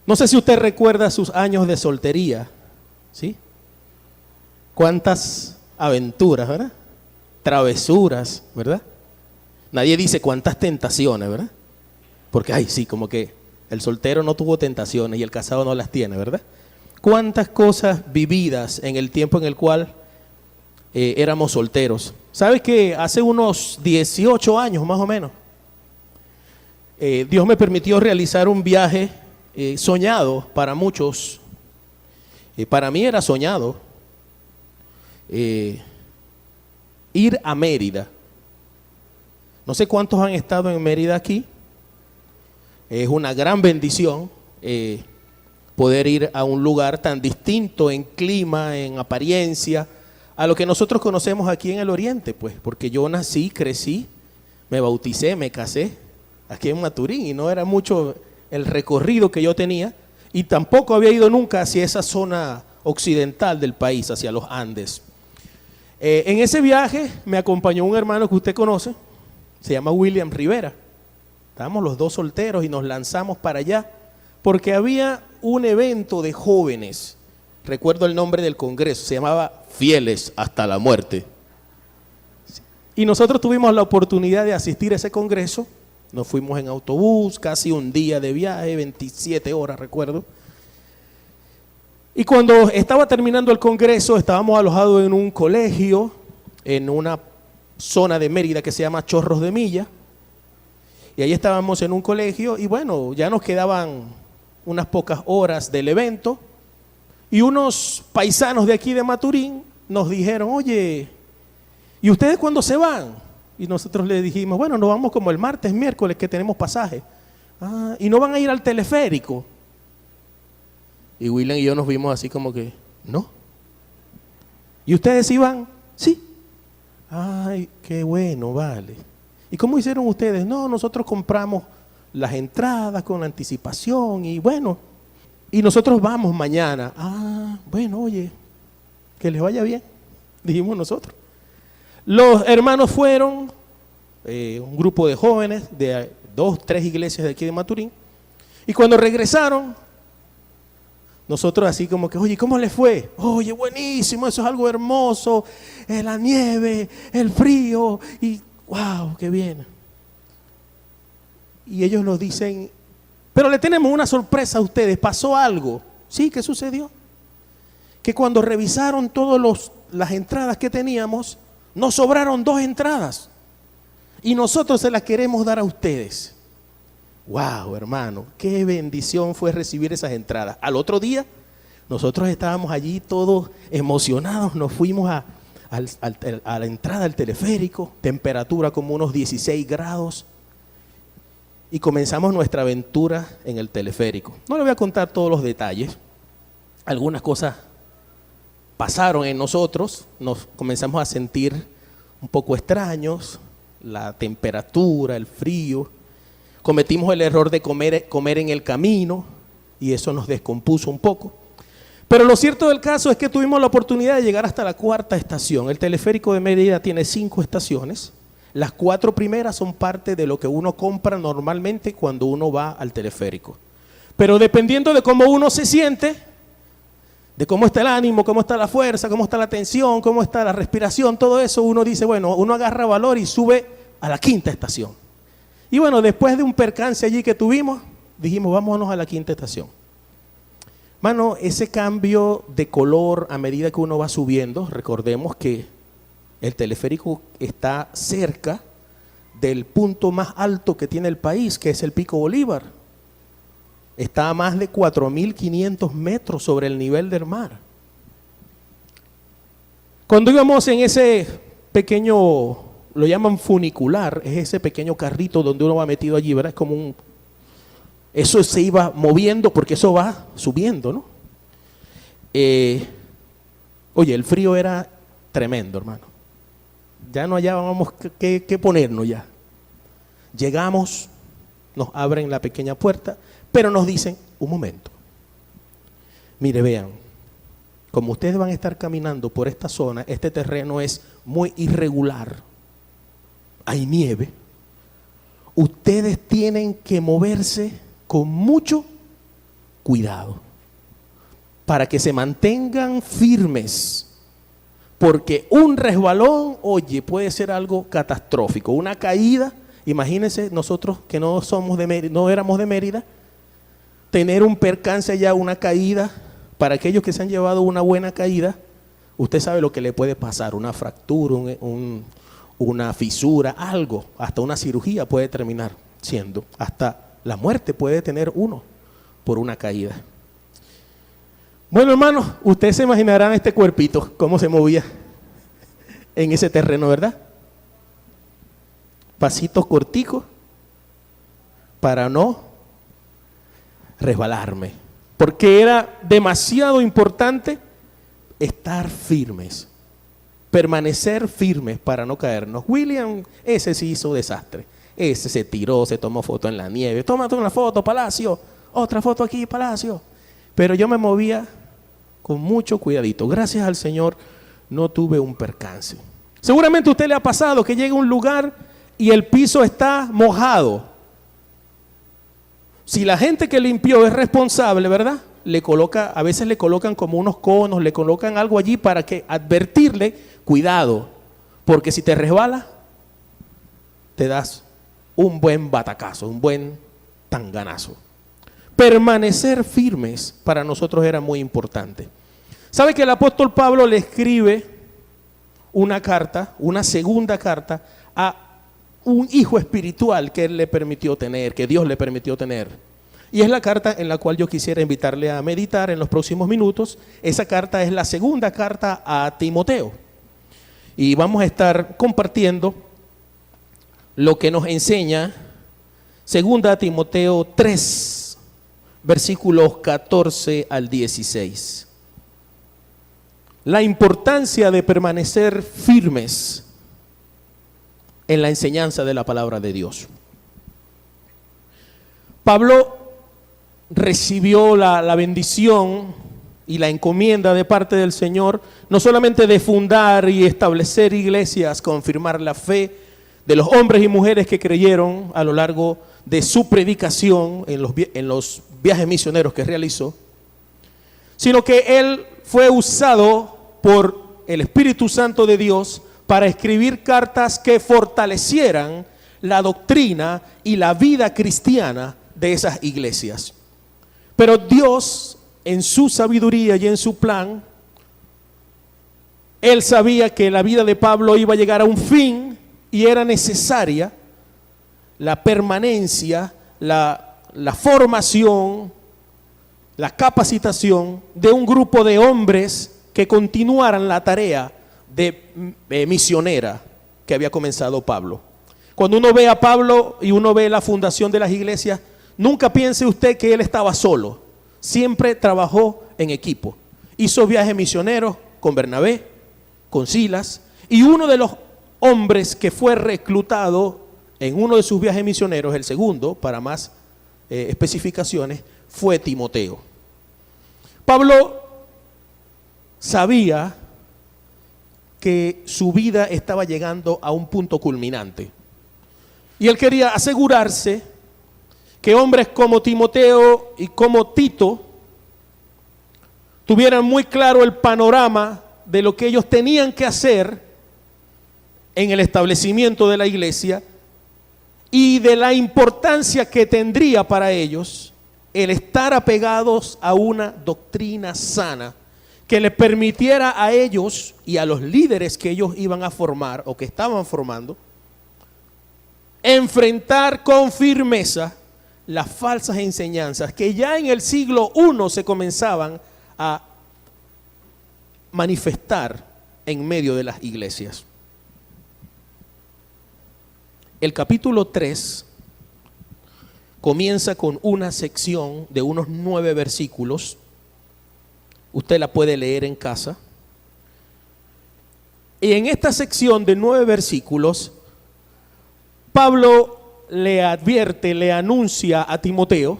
No sé si usted recuerda sus años de soltería, ¿sí? Cuántas aventuras, ¿verdad? Travesuras, ¿verdad? Nadie dice cuántas tentaciones, ¿verdad? Porque, ay, sí, como que el soltero no tuvo tentaciones y el casado no las tiene, ¿verdad? Cuántas cosas vividas en el tiempo en el cual éramos solteros. ¿Sabes que hace unos 18 años más o menos, Dios me permitió realizar un viaje soñado para muchos? Para mí era soñado ir a Mérida. No sé cuántos han estado en Mérida aquí. Es una gran bendición poder ir a un lugar tan distinto en clima, en apariencia, a lo que nosotros conocemos aquí en el Oriente, pues, porque yo nací, crecí, me bauticé, me casé aquí en Maturín y no era mucho el recorrido que yo tenía y tampoco había ido nunca hacia esa zona occidental del país, hacia los Andes. En ese viaje me acompañó un hermano que usted conoce, se llama William Rivera. Estábamos los dos solteros y nos lanzamos para allá porque había un evento de jóvenes. Recuerdo el nombre del congreso, se llamaba Fieles hasta la muerte. Y nosotros tuvimos la oportunidad de asistir a ese congreso. Nos fuimos en autobús, casi un día de viaje, 27 horas recuerdo. Y cuando estaba terminando el congreso, estábamos alojados en un colegio, en una zona de Mérida que se llama Chorros de Milla. Y ahí estábamos en un colegio y bueno, ya nos quedaban unas pocas horas del evento. Y unos paisanos de aquí de Maturín nos dijeron, oye, ¿y ustedes cuándo se van? Y nosotros les dijimos, bueno, nos vamos como el martes, miércoles que tenemos pasaje. Ah, ¿y no van a ir al teleférico? Y William y yo nos vimos así como que, no. ¿Y ustedes iban? Sí. Ay, qué bueno, vale. ¿Y cómo hicieron ustedes? No, nosotros compramos las entradas con anticipación y bueno, y nosotros vamos mañana. Ah, bueno, oye, que les vaya bien, dijimos nosotros. Los hermanos fueron, un grupo de jóvenes de 2, 3 iglesias de aquí de Maturín, y cuando regresaron, nosotros así como que, oye, ¿cómo les fue? Oye, buenísimo, eso es algo hermoso, la nieve, el frío, y wow, qué bien. Y ellos nos dicen, pero le tenemos una sorpresa a ustedes, ¿pasó algo? Sí, ¿qué sucedió? Que cuando revisaron todas las entradas que teníamos, nos sobraron 2 entradas y nosotros se las queremos dar a ustedes. Wow, hermano, qué bendición fue recibir esas entradas. Al otro día, nosotros estábamos allí todos emocionados, nos fuimos a la entrada del teleférico, temperatura como unos 16 grados, y comenzamos nuestra aventura en el teleférico. No le voy a contar todos los detalles, algunas cosas pasaron en nosotros, nos comenzamos a sentir un poco extraños, la temperatura, el frío. Cometimos el error de comer en el camino y eso nos descompuso un poco. Pero lo cierto del caso es que tuvimos la oportunidad de llegar hasta la 4ª estación. El teleférico de Mérida tiene 5 estaciones. Las 4 primeras son parte de lo que uno compra normalmente cuando uno va al teleférico. Pero dependiendo de cómo uno se siente, de cómo está el ánimo, cómo está la fuerza, cómo está la tensión, cómo está la respiración, todo eso uno dice, bueno, uno agarra valor y sube a la 5ª estación. Y bueno, después de un percance allí que tuvimos, dijimos, vámonos a la 5ª estación. Mano, ese cambio de color a medida que uno va subiendo, recordemos que el teleférico está cerca del punto más alto que tiene el país, que es el Pico Bolívar. Está a más de 4.500 metros sobre el nivel del mar. Cuando íbamos en ese pequeño, lo llaman funicular, es ese pequeño carrito donde uno va metido allí, ¿verdad? Es como eso se iba moviendo porque eso va subiendo, ¿no? Oye, el frío era tremendo, hermano. Ya no hallábamos qué ponernos ya. Llegamos, nos abren la pequeña puerta, pero nos dicen, un momento, mire, vean, como ustedes van a estar caminando por esta zona, este terreno es muy irregular, hay nieve, ustedes tienen que moverse con mucho cuidado, para que se mantengan firmes, porque un resbalón, oye, puede ser algo catastrófico, una caída. Imagínense nosotros que no somos de Mérida, no éramos de Mérida, tener un percance allá, una caída. Para aquellos que se han llevado una buena caída, usted sabe lo que le puede pasar, una fractura, una fisura, algo, hasta una cirugía puede terminar siendo, hasta la muerte puede tener uno por una caída. Bueno, hermanos, ustedes se imaginarán este cuerpito, cómo se movía en ese terreno, ¿verdad? Pasitos corticos para no resbalarme, porque era demasiado importante estar firmes, permanecer firmes para no caernos. William, ese sí hizo desastre, ese se tiró, se tomó foto en la nieve, tómate una foto, Palacio, otra foto aquí, Palacio. Pero yo me movía con mucho cuidadito. Gracias al Señor no tuve un percance. Seguramente a usted le ha pasado que llega a un lugar y el piso está mojado. Si la gente que limpió es responsable, ¿verdad? A veces le colocan como unos conos, le colocan algo allí para que advertirle, cuidado, porque si te resbala, te das un buen batacazo, un buen tanganazo. Permanecer firmes para nosotros era muy importante. ¿Sabe que el apóstol Pablo le escribe una carta, una segunda carta, a un hijo espiritual que él le permitió tener, que Dios le permitió tener? Y es la carta en la cual yo quisiera invitarle a meditar en los próximos minutos. Esa carta es la segunda carta a Timoteo. Y vamos a estar compartiendo lo que nos enseña segunda Timoteo 3. Versículos 14 al 16. La importancia de permanecer firmes en la enseñanza de la palabra de Dios. Pablo recibió la bendición y la encomienda de parte del Señor, no solamente de fundar y establecer iglesias, confirmar la fe de los hombres y mujeres que creyeron a lo largo de su predicación en los viajes misioneros que realizó, sino que él fue usado por el Espíritu Santo de Dios para escribir cartas que fortalecieran la doctrina y la vida cristiana de esas iglesias. Pero Dios, en su sabiduría y en su plan, él sabía que la vida de Pablo iba a llegar a un fin y era necesaria la permanencia, la formación, la capacitación de un grupo de hombres que continuaran la tarea de misionera que había comenzado Pablo. Cuando uno ve a Pablo y uno ve la fundación de las iglesias, nunca piense usted que él estaba solo. Siempre trabajó en equipo. Hizo viajes misioneros con Bernabé, con Silas, y uno de los hombres que fue reclutado en uno de sus viajes misioneros, el segundo, para más especificaciones, fue Timoteo. Pablo sabía que su vida estaba llegando a un punto culminante. Y él quería asegurarse que hombres como Timoteo y como Tito tuvieran muy claro el panorama de lo que ellos tenían que hacer en el establecimiento de la iglesia y de la importancia que tendría para ellos el estar apegados a una doctrina sana que les permitiera a ellos y a los líderes que ellos iban a formar o que estaban formando enfrentar con firmeza las falsas enseñanzas que ya en el siglo I se comenzaban a manifestar en medio de las iglesias. El capítulo 3 comienza con una sección de unos 9 versículos. Usted la puede leer en casa. Y en esta sección de 9 versículos, Pablo le advierte, le anuncia a Timoteo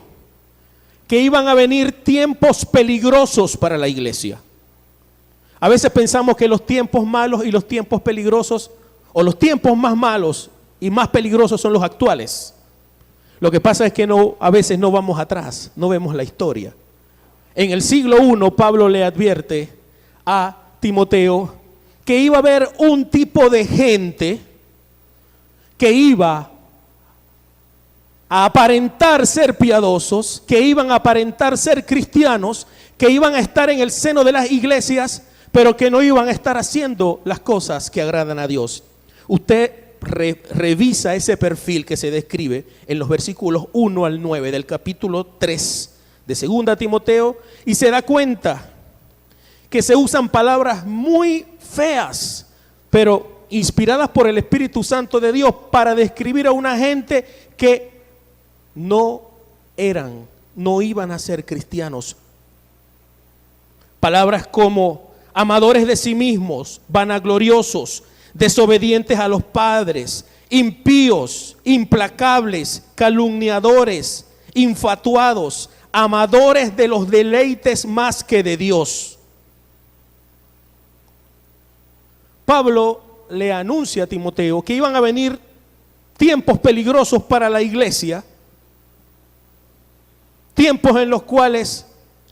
que iban a venir tiempos peligrosos para la iglesia. A veces pensamos que los tiempos malos y los tiempos peligrosos, o los tiempos más malos y más peligrosos, son los actuales. Lo que pasa es que a veces no vamos atrás, no vemos la historia. En el siglo I, Pablo le advierte a Timoteo que iba a haber un tipo de gente que iba a aparentar ser piadosos, que iban a aparentar ser cristianos, que iban a estar en el seno de las iglesias, pero que no iban a estar haciendo las cosas que agradan a Dios. Usted revisa ese perfil que se describe en los versículos 1 al 9 del capítulo 3 de 2 Timoteo y se da cuenta que se usan palabras muy feas, pero inspiradas por el Espíritu Santo de Dios para describir a una gente que no iban a ser cristianos. Palabras como amadores de sí mismos, vanagloriosos, desobedientes a los padres, impíos, implacables, calumniadores, infatuados, amadores de los deleites más que de Dios. Pablo le anuncia a Timoteo que iban a venir tiempos peligrosos para la iglesia, tiempos en los cuales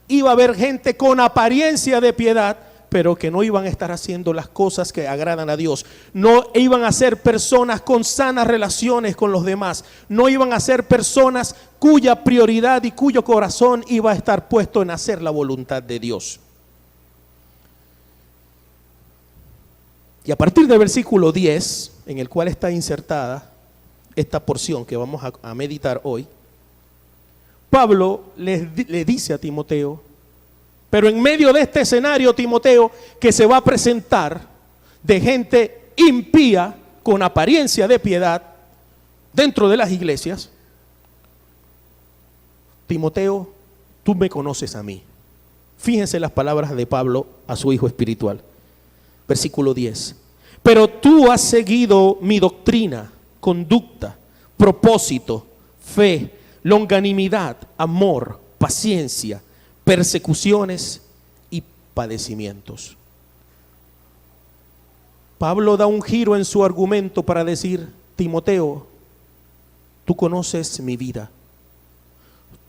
iba a haber gente con apariencia de piedad, pero que no iban a estar haciendo las cosas que agradan a Dios. No iban a ser personas con sanas relaciones con los demás. No iban a ser personas cuya prioridad y cuyo corazón iba a estar puesto en hacer la voluntad de Dios. Y a partir del versículo 10, en el cual está insertada esta porción que vamos a meditar hoy, Pablo le dice a Timoteo, pero en medio de este escenario, Timoteo, que se va a presentar de gente impía con apariencia de piedad dentro de las iglesias, Timoteo, tú me conoces a mí. Fíjense las palabras de Pablo a su hijo espiritual. Versículo 10. Pero tú has seguido mi doctrina, conducta, propósito, fe, longanimidad, amor, paciencia, persecuciones y padecimientos. Pablo da un giro en su argumento para decir, Timoteo, tú conoces mi vida,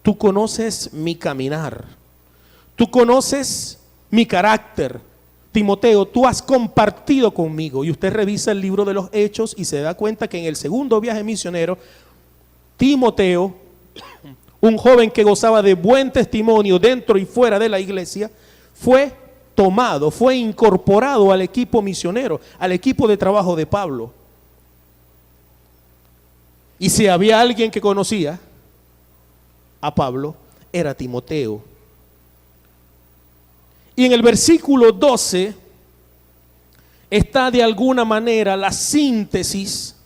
tú conoces mi caminar, tú conoces mi carácter. Timoteo, tú has compartido conmigo. Y usted revisa el libro de los Hechos y se da cuenta que en el segundo viaje misionero, Timoteo, un joven que gozaba de buen testimonio dentro y fuera de la iglesia, fue tomado, fue incorporado al equipo misionero, al equipo de trabajo de Pablo. Y si había alguien que conocía a Pablo, era Timoteo. Y en el versículo 12 está de alguna manera la síntesis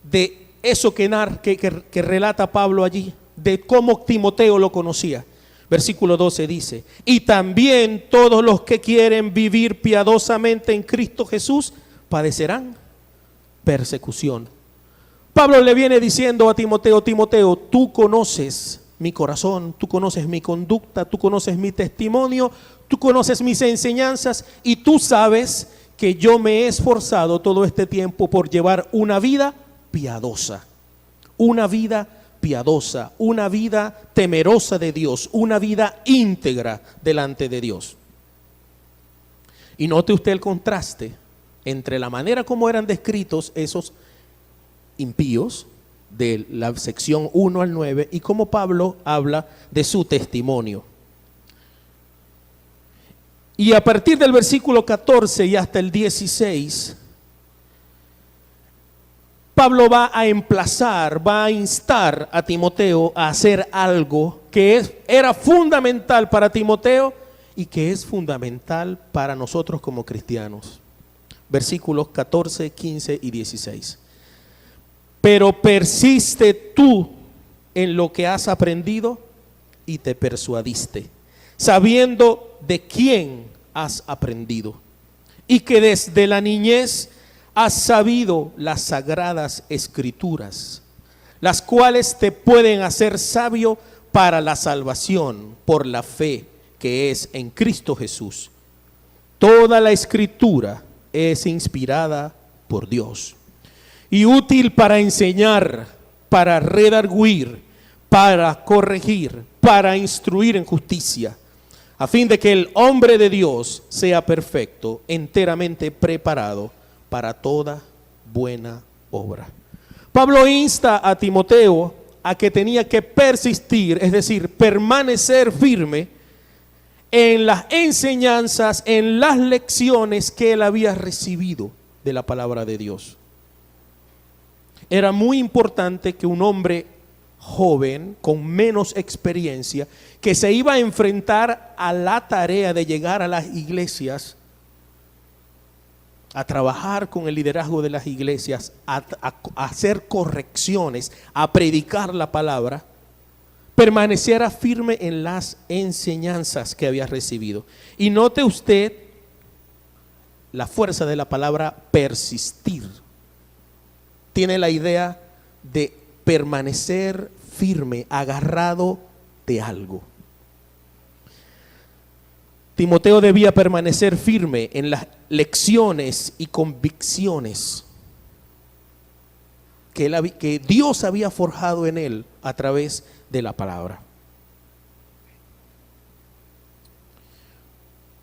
de eso que relata Pablo allí, de cómo Timoteo lo conocía. Versículo 12 dice, y también todos los que quieren vivir piadosamente en Cristo Jesús padecerán persecución. Pablo le viene diciendo a Timoteo, Timoteo, tú conoces mi corazón, tú conoces mi conducta, tú conoces mi testimonio, tú conoces mis enseñanzas y tú sabes que yo me he esforzado todo este tiempo por llevar una vida piadosa, una vida piadosa, una vida temerosa de Dios, una vida íntegra delante de Dios. Y note usted el contraste entre la manera como eran descritos esos impíos de la sección 1 al 9 y cómo Pablo habla de su testimonio. Y a partir del versículo 14 y hasta el 16, Pablo va a emplazar, va a instar a Timoteo a hacer algo que era fundamental para Timoteo y que es fundamental para nosotros como cristianos. Versículos 14, 15 y 16. Pero persiste tú en lo que has aprendido y te persuadiste, sabiendo de quién has aprendido y que desde la niñez has sabido las sagradas escrituras, las cuales te pueden hacer sabio para la salvación por la fe que es en Cristo Jesús. Toda la escritura es inspirada por Dios y útil para enseñar, para redarguir, para corregir, para instruir en justicia, a fin de que el hombre de Dios sea perfecto, enteramente preparado para toda buena obra. Pablo insta a Timoteo a que tenía que persistir, es decir, permanecer firme en las enseñanzas, en las lecciones que él había recibido de la palabra de Dios. Era muy importante que un hombre joven, con menos experiencia, que se iba a enfrentar a la tarea de llegar a las iglesias, a trabajar con el liderazgo de las iglesias, a hacer correcciones, a predicar la palabra, permaneciera firme en las enseñanzas que había recibido. Y note usted la fuerza de la palabra persistir. Tiene la idea de permanecer firme, agarrado de algo. Timoteo debía permanecer firme en las lecciones y convicciones que Dios había forjado en él a través de la palabra.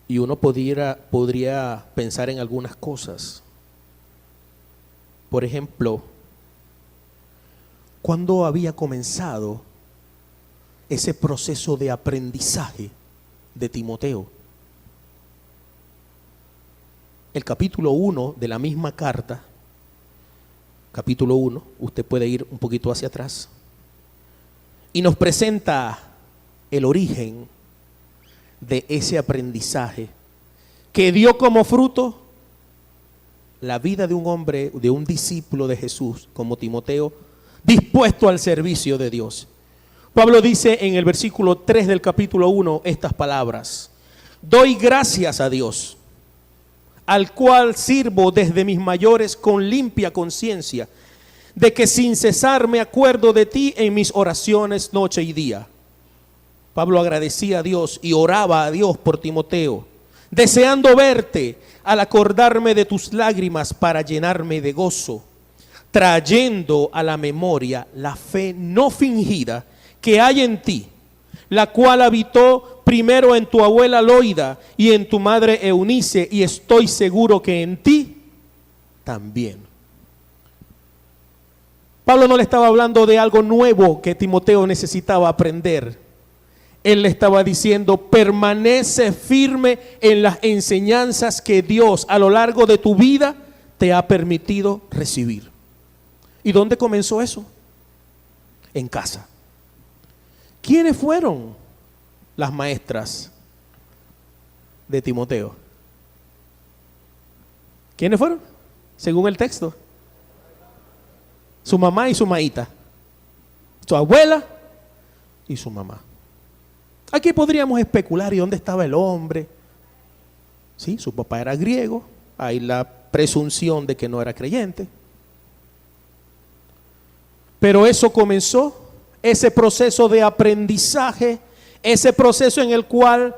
Y uno podría pensar en algunas cosas. Por ejemplo, ¿cuándo había comenzado ese proceso de aprendizaje de Timoteo? El capítulo 1 de la misma carta, capítulo 1, usted puede ir un poquito hacia atrás, y nos presenta el origen de ese aprendizaje que dio como fruto la vida de un hombre, de un discípulo de Jesús como Timoteo, dispuesto al servicio de Dios. Pablo dice en el versículo 3 del capítulo 1 estas palabras: doy gracias a Dios, al cual sirvo desde mis mayores con limpia conciencia, de que sin cesar me acuerdo de ti en mis oraciones noche y día. Pablo agradecía a Dios y oraba a Dios por Timoteo, deseando verte al acordarme de tus lágrimas para llenarme de gozo, trayendo a la memoria la fe no fingida que hay en ti, la cual habitó primero en tu abuela Loida y en tu madre Eunice, y estoy seguro que en ti también. Pablo no le estaba hablando de algo nuevo que Timoteo necesitaba aprender. Él le estaba diciendo: permanece firme en las enseñanzas que Dios a lo largo de tu vida te ha permitido recibir. ¿Y dónde comenzó eso? En casa. ¿Quiénes fueron las maestras de Timoteo? ¿Quiénes fueron? Según el texto. Su mamá y su maíta. Su abuela y su mamá. Aquí podríamos especular: ¿y dónde estaba el hombre? Sí, su papá era griego. Hay la presunción de que no era creyente. Pero eso comenzó, ese proceso de aprendizaje, ese proceso en el cual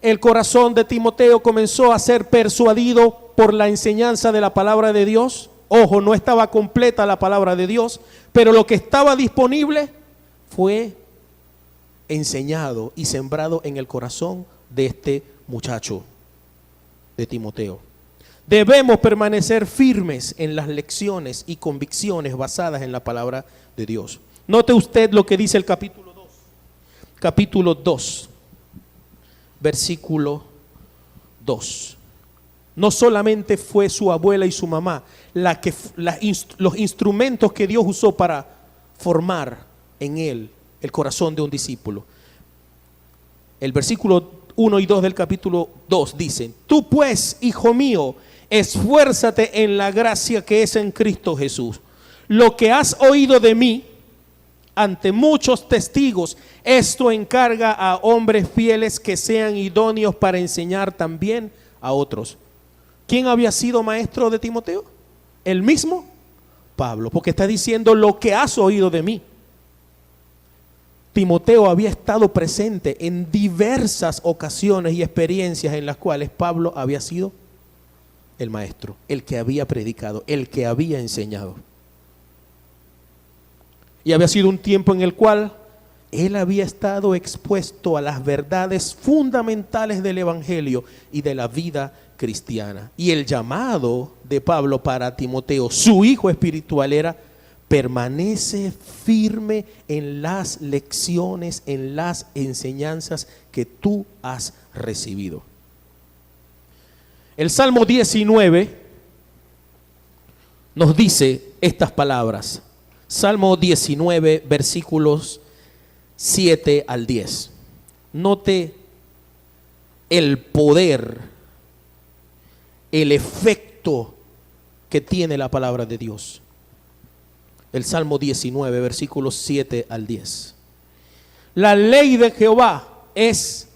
el corazón de Timoteo comenzó a ser persuadido por la enseñanza de la palabra de Dios. Ojo, no estaba completa la palabra de Dios, pero lo que estaba disponible fue enseñado y sembrado en el corazón de este muchacho, de Timoteo. Debemos permanecer firmes en las lecciones y convicciones basadas en la palabra de Dios. Note usted lo que dice el capítulo 2. Capítulo 2, versículo 2. No solamente fue su abuela y su mamá los instrumentos que Dios usó para formar en él el corazón de un discípulo. El versículo 1 y 2 del capítulo 2 dicen: tú pues, hijo mío, esfuérzate en la gracia que es en Cristo Jesús. Lo que has oído de mí ante muchos testigos, esto encarga a hombres fieles que sean idóneos para enseñar también a otros. ¿Quién había sido maestro de Timoteo? El mismo Pablo, porque está diciendo: lo que has oído de mí. Timoteo había estado presente en diversas ocasiones y experiencias en las cuales Pablo había sido el maestro, el que había predicado, el que había enseñado. Y había sido un tiempo en el cual Él había estado expuesto a las verdades fundamentales del Evangelio y de la vida cristiana. Y el llamado de Pablo para Timoteo, su hijo espiritual, era: permanece firme en las lecciones, en las enseñanzas que tú has recibido. El Salmo 19 nos dice estas palabras. Salmo 19, versículos 7 al 10. Note el poder, el efecto que tiene la palabra de Dios. El Salmo 19, versículos 7 al 10. La ley de Jehová es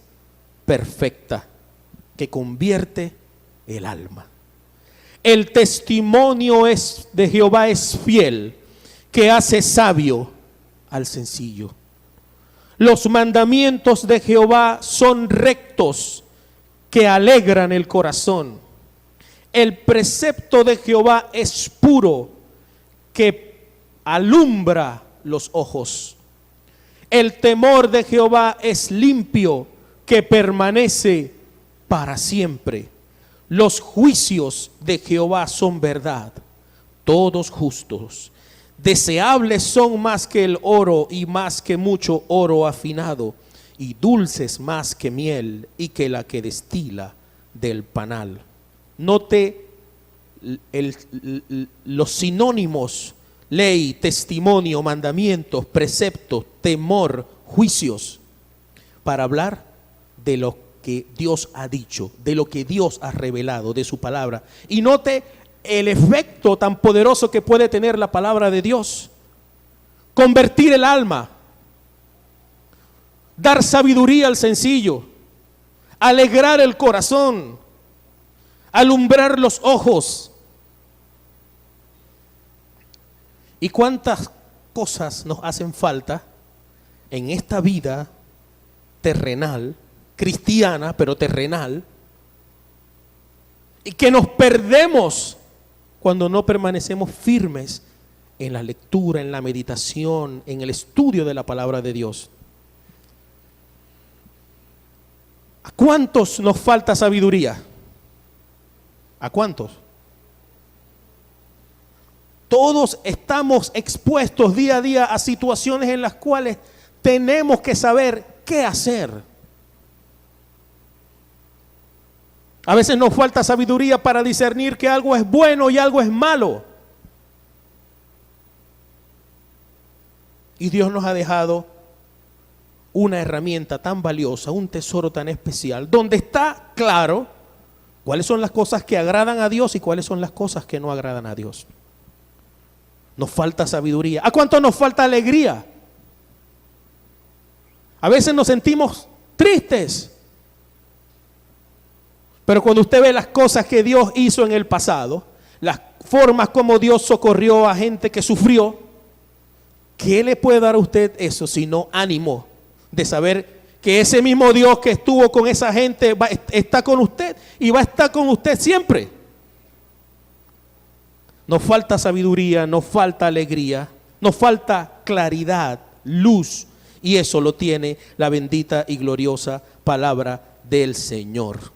perfecta, que convierte el alma. El testimonio de Jehová es fiel, que hace sabio al sencillo. Los mandamientos de Jehová son rectos, que alegran el corazón. El precepto de Jehová es puro, que alumbra los ojos. El temor de Jehová es limpio, que permanece para siempre. Los juicios de Jehová son verdad, todos justos. Deseables son más que el oro y más que mucho oro afinado, y dulces más que miel y que la que destila del panal. Note los sinónimos: ley, testimonio, mandamientos, preceptos, temor, juicios, para hablar de lo que Dios ha dicho, de lo que Dios ha revelado, de su palabra. Y note el efecto tan poderoso que puede tener la palabra de Dios: convertir el alma, dar sabiduría al sencillo, alegrar el corazón, alumbrar los ojos. ¿Y cuántas cosas nos hacen falta en esta vida terrenal, cristiana, pero terrenal, y que nos perdemos cuando no permanecemos firmes en la lectura, en la meditación, en el estudio de la palabra de Dios? ¿A cuántos nos falta sabiduría? ¿A cuántos? Todos estamos expuestos día a día a situaciones en las cuales tenemos que saber qué hacer. A veces nos falta sabiduría para discernir que algo es bueno y algo es malo. Y Dios nos ha dejado una herramienta tan valiosa, un tesoro tan especial, donde está claro cuáles son las cosas que agradan a Dios y cuáles son las cosas que no agradan a Dios. Nos falta sabiduría. ¿A cuánto nos falta alegría? A veces nos sentimos tristes. Pero cuando usted ve las cosas que Dios hizo en el pasado, las formas como Dios socorrió a gente que sufrió, ¿qué le puede dar a usted eso sino ánimo de saber que ese mismo Dios que estuvo con esa gente está con usted y va a estar con usted siempre? Nos falta sabiduría, nos falta alegría, nos falta claridad, luz, y eso lo tiene la bendita y gloriosa palabra del Señor.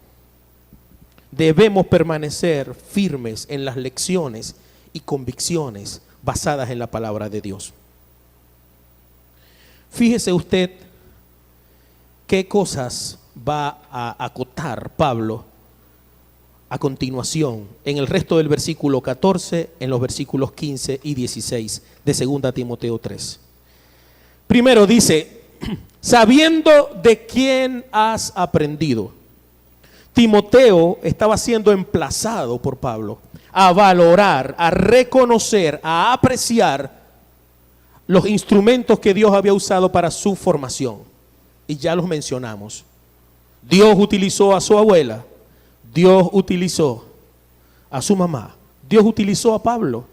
Debemos permanecer firmes en las lecciones y convicciones basadas en la palabra de Dios. Fíjese usted qué cosas va a acotar Pablo a continuación en el resto del versículo 14, en los versículos 15 y 16 de 2 Timoteo 3. Primero dice: sabiendo de quién has aprendido. Timoteo estaba siendo emplazado por Pablo a valorar, a reconocer, a apreciar los instrumentos que Dios había usado para su formación. Y ya los mencionamos. Dios utilizó a su abuela, Dios utilizó a su mamá, Dios utilizó a Pablo.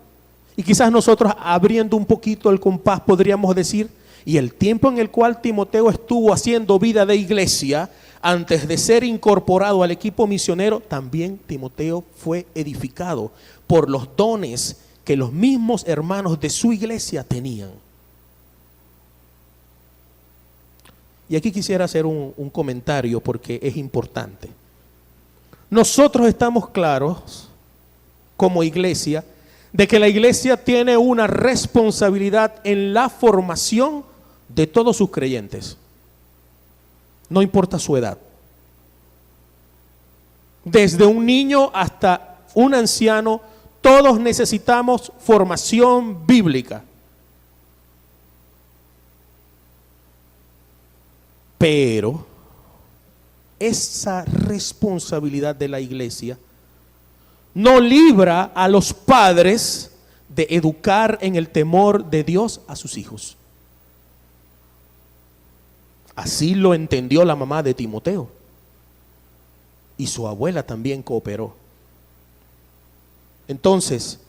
Y quizás nosotros, abriendo un poquito el compás, podríamos decir: y el tiempo en el cual Timoteo estuvo haciendo vida de iglesia, antes de ser incorporado al equipo misionero, también Timoteo fue edificado por los dones que los mismos hermanos de su iglesia tenían. Y aquí quisiera hacer un comentario porque es importante. Nosotros estamos claros como iglesia de que la iglesia tiene una responsabilidad en la formación de todos sus creyentes. No importa su edad. Desde un niño hasta un anciano, todos necesitamos formación bíblica. Pero esa responsabilidad de la iglesia no libra a los padres de educar en el temor de Dios a sus hijos. Así lo entendió la mamá de Timoteo. Y su abuela también cooperó. Entonces,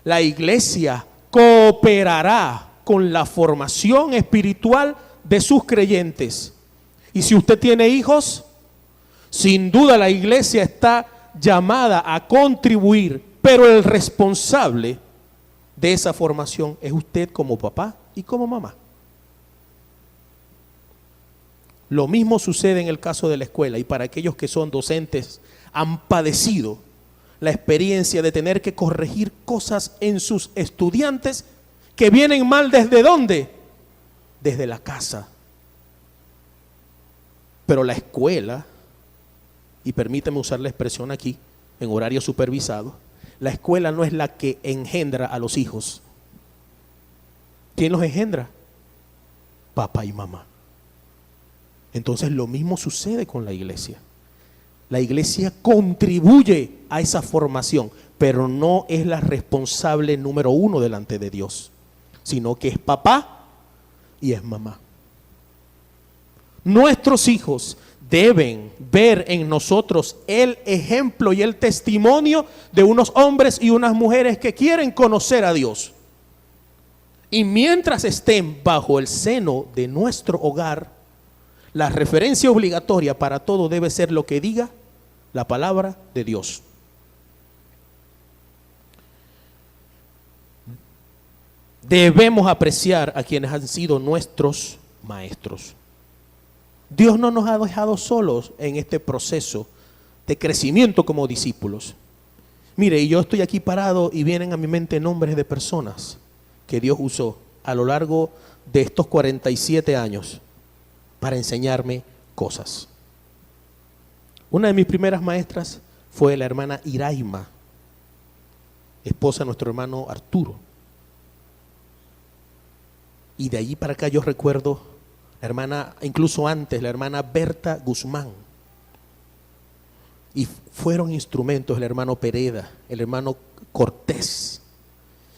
la iglesia cooperará con la formación espiritual de sus creyentes. Y si usted tiene hijos, sin duda la iglesia está llamada a contribuir, pero el responsable de esa formación es usted como papá y como mamá. Lo mismo sucede en el caso de la escuela, y para aquellos que son docentes han padecido la experiencia de tener que corregir cosas en sus estudiantes que vienen mal. ¿Desde dónde? Desde la casa. Pero la escuela, y permíteme usar la expresión aquí, en horario supervisado, la escuela no es la que engendra a los hijos. ¿Quién los engendra? Papá y mamá. Entonces lo mismo sucede con la iglesia. La iglesia contribuye a esa formación, pero no es la responsable número uno delante de Dios, sino que es papá y es mamá. Nuestros hijos deben ver en nosotros el ejemplo y el testimonio de unos hombres y unas mujeres que quieren conocer a Dios. Y mientras estén bajo el seno de nuestro hogar, la referencia obligatoria para todo debe ser lo que diga la palabra de Dios. Debemos apreciar a quienes han sido nuestros maestros. Dios no nos ha dejado solos en este proceso de crecimiento como discípulos. Mire, y yo estoy aquí parado y vienen a mi mente nombres de personas que Dios usó a lo largo de estos 47 años para enseñarme cosas. Una de mis primeras maestras fue la hermana Iraima, esposa de nuestro hermano Arturo. Y de allí para acá yo recuerdo la hermana, incluso antes, la hermana Berta Guzmán. Y fueron instrumentos el hermano Pereda, el hermano Cortés.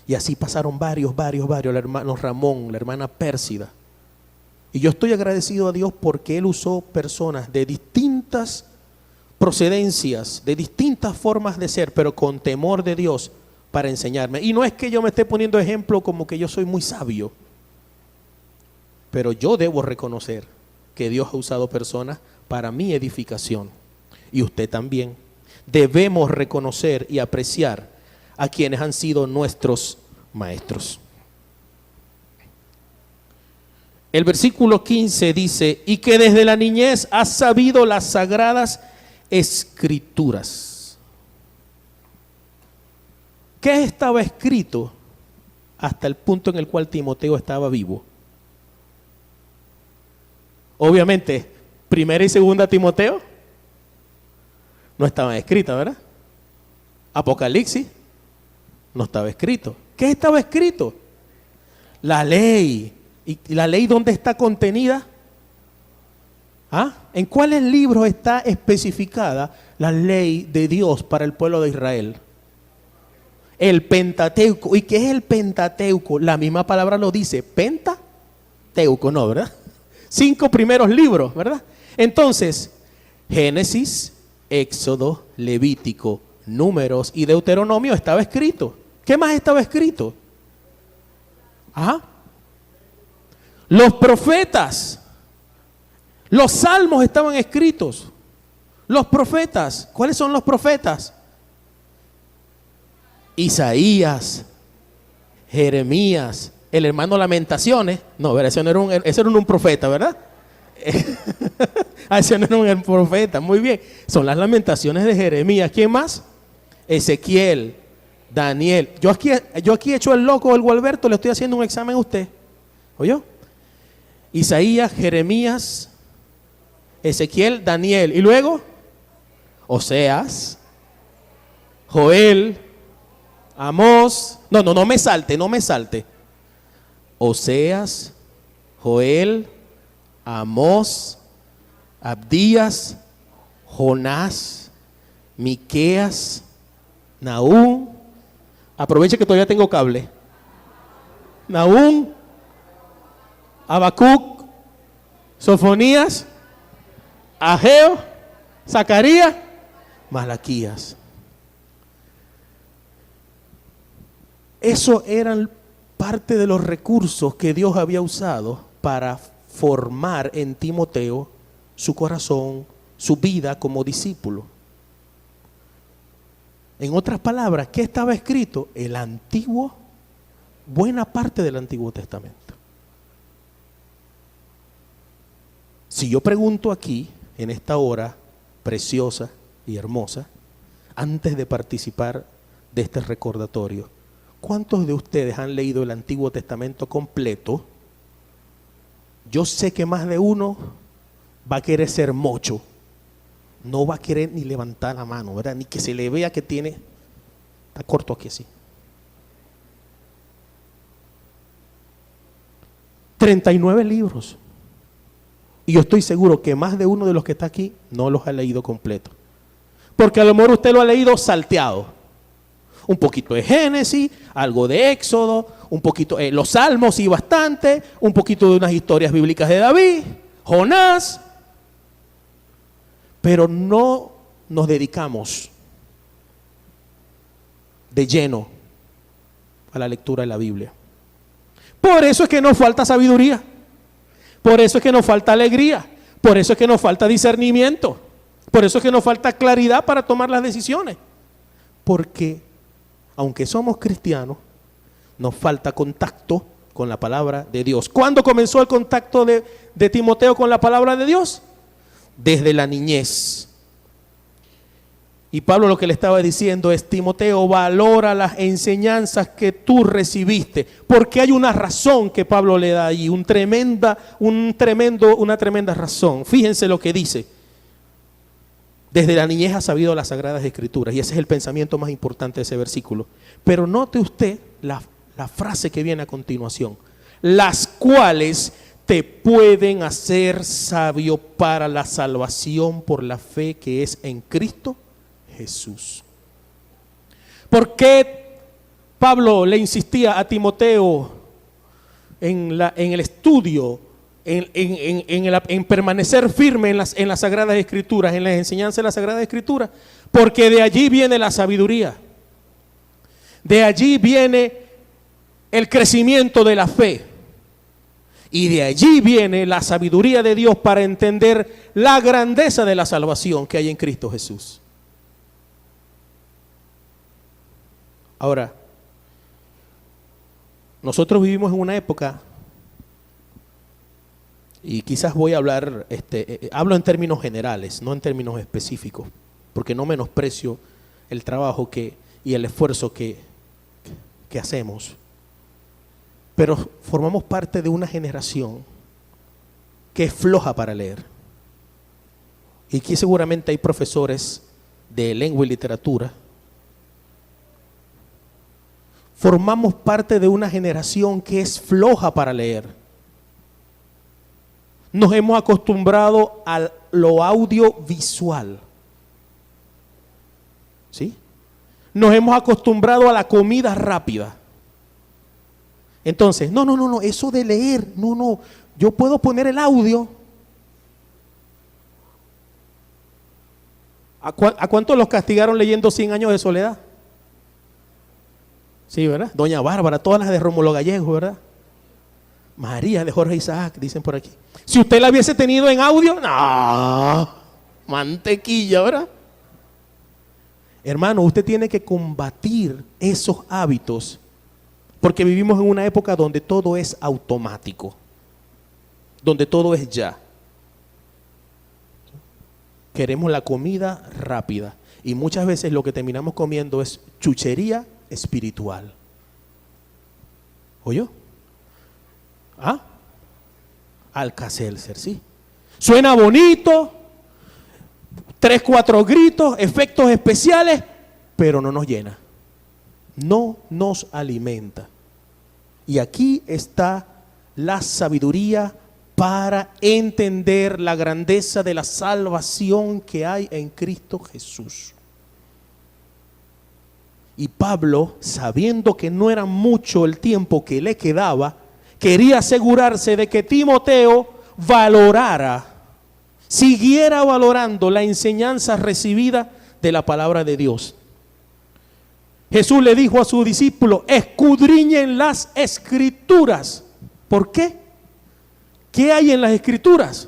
Y así pasaron varios, el hermano Ramón, la hermana Pérsida. Y yo estoy agradecido a Dios porque Él usó personas de distintas procedencias, de distintas formas de ser, pero con temor de Dios para enseñarme. Y no es que yo me esté poniendo ejemplo como que yo soy muy sabio, pero yo debo reconocer que Dios ha usado personas para mi edificación. Y usted también. Debemos reconocer y apreciar a quienes han sido nuestros maestros. El versículo 15 dice, y que desde la niñez has sabido las sagradas escrituras. ¿Qué estaba escrito hasta el punto en el cual Timoteo estaba vivo? Obviamente, primera y segunda Timoteo no estaban escritas, ¿verdad? Apocalipsis no estaba escrito. ¿Qué estaba escrito? La ley. ¿Y la ley dónde está contenida? ¿Ah? ¿En cuáles libros está especificada la ley de Dios para el pueblo de Israel? El Pentateuco. ¿Y qué es el Pentateuco? La misma palabra lo dice, Pentateuco, ¿no, verdad? 5 primeros libros, ¿verdad? Entonces, Génesis, Éxodo, Levítico, Números y Deuteronomio estaba escrito. ¿Qué más estaba escrito? ¿Ah? Los profetas, los salmos estaban escritos. Los profetas, ¿cuáles son los profetas? Isaías, Jeremías, el hermano Lamentaciones. No, ese no era un profeta, ¿verdad? Ese no era un profeta, muy bien. Son las lamentaciones de Jeremías. ¿Quién más? Ezequiel, Daniel. Yo aquí he hecho el loco, el Gualberto, le estoy haciendo un examen a usted. ¿Oyó? Isaías, Jeremías, Ezequiel, Daniel. Y luego, Oseas, Joel, Amós. No me salte. Oseas, Joel, Amós, Abdías, Jonás, Miqueas, Nahum. Aproveche que todavía tengo cable. Nahum, Habacuc, Sofonías, Ageo, Zacarías, Malaquías. Eso eran parte de los recursos que Dios había usado para formar en Timoteo su corazón, su vida como discípulo. En otras palabras, ¿qué estaba escrito? Buena parte del Antiguo Testamento. Si yo pregunto aquí, en esta hora preciosa y hermosa, antes de participar de este recordatorio, ¿cuántos de ustedes han leído el Antiguo Testamento completo? Yo sé que más de uno va a querer ser mocho. No va a querer ni levantar la mano, ¿verdad? Ni que se le vea que tiene. Está corto aquí así. 39 libros. Y yo estoy seguro que más de uno de los que está aquí no los ha leído completo. Porque a lo mejor usted lo ha leído salteado. Un poquito de Génesis, algo de Éxodo, un poquito los Salmos y bastante, un poquito de unas historias bíblicas de David, Jonás. Pero no nos dedicamos de lleno a la lectura de la Biblia. Por eso es que nos falta sabiduría. Por eso es que nos falta alegría. Por eso es que nos falta discernimiento. Por eso es que nos falta claridad para tomar las decisiones. Porque aunque somos cristianos, nos falta contacto con la palabra de Dios. ¿Cuándo comenzó el contacto de Timoteo con la palabra de Dios? Desde la niñez. Y Pablo lo que le estaba diciendo es: Timoteo, valora las enseñanzas que tú recibiste, porque hay una razón que Pablo le da ahí, una tremenda razón. Fíjense lo que dice: desde la niñez ha sabido las Sagradas Escrituras, y ese es el pensamiento más importante de ese versículo. Pero note usted la frase que viene a continuación: las cuales te pueden hacer sabio para la salvación por la fe que es en Cristo Jesús. ¿Por qué Pablo le insistía a Timoteo en el estudio, en permanecer firme en las Sagradas Escrituras, en las enseñanzas de las Sagradas Escrituras? Porque de allí viene la sabiduría, de allí viene el crecimiento de la fe, y de allí viene la sabiduría de Dios para entender la grandeza de la salvación que hay en Cristo Jesús. Ahora, nosotros vivimos en una época, y quizás voy a hablar, hablo en términos generales, no en términos específicos, porque no menosprecio el trabajo y el esfuerzo que hacemos. Pero formamos parte de una generación que es floja para leer. Y aquí seguramente hay profesores de lengua y literatura. Formamos parte de una generación que es floja para leer. Nos hemos acostumbrado a lo audiovisual. ¿Sí? Nos hemos acostumbrado a la comida rápida. Entonces, no, eso de leer, no, yo puedo poner el audio. ¿A cuántos los castigaron leyendo 100 años de soledad? Sí, ¿verdad? Doña Bárbara, todas las de Rómulo Gallego, ¿verdad? María de Jorge Isaac, dicen por aquí. Si usted la hubiese tenido en audio, no, mantequilla, ¿verdad? Hermano, usted tiene que combatir esos hábitos, porque vivimos en una época donde todo es automático, donde todo es ya. Queremos la comida rápida. Y muchas veces lo que terminamos comiendo es chuchería espiritual. ¿Oyó? ¿Ah? Alka-Seltzer, sí. Suena bonito, 3, 4 gritos, efectos especiales, pero no nos llena. No nos alimenta. Y aquí está la sabiduría para entender la grandeza de la salvación que hay en Cristo Jesús. Y Pablo, sabiendo que no era mucho el tiempo que le quedaba, quería asegurarse de que Timoteo valorara, siguiera valorando la enseñanza recibida de la palabra de Dios. Jesús le dijo a sus discípulos: escudriñen las Escrituras. ¿Por qué? ¿Qué hay en las Escrituras?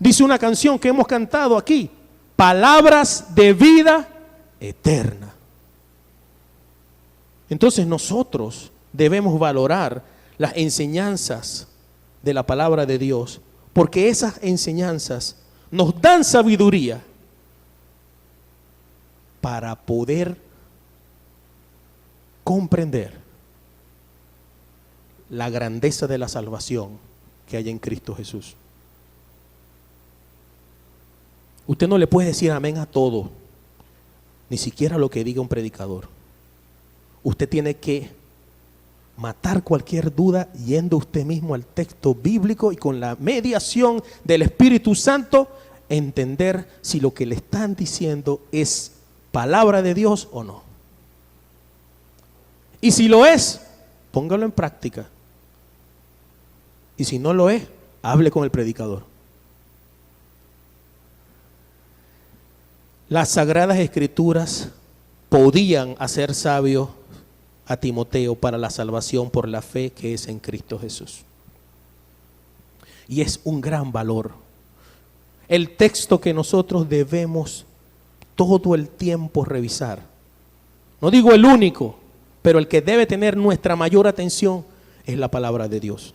Dice una canción que hemos cantado aquí: palabras de vida eterna. Entonces nosotros debemos valorar las enseñanzas de la palabra de Dios, porque esas enseñanzas nos dan sabiduría para poder comprender la grandeza de la salvación que hay en Cristo Jesús. Usted no le puede decir amén a todo, ni siquiera lo que diga un predicador. Usted tiene que matar cualquier duda yendo usted mismo al texto bíblico y con la mediación del Espíritu Santo entender si lo que le están diciendo es palabra de Dios o no. Y si lo es, póngalo en práctica. Y si no lo es, hable con el predicador. Las Sagradas Escrituras podían hacer sabio a Timoteo para la salvación por la fe que es en Cristo Jesús. Y es un gran valor. El texto que nosotros debemos todo el tiempo revisar. No digo el único, pero el que debe tener nuestra mayor atención es la palabra de Dios.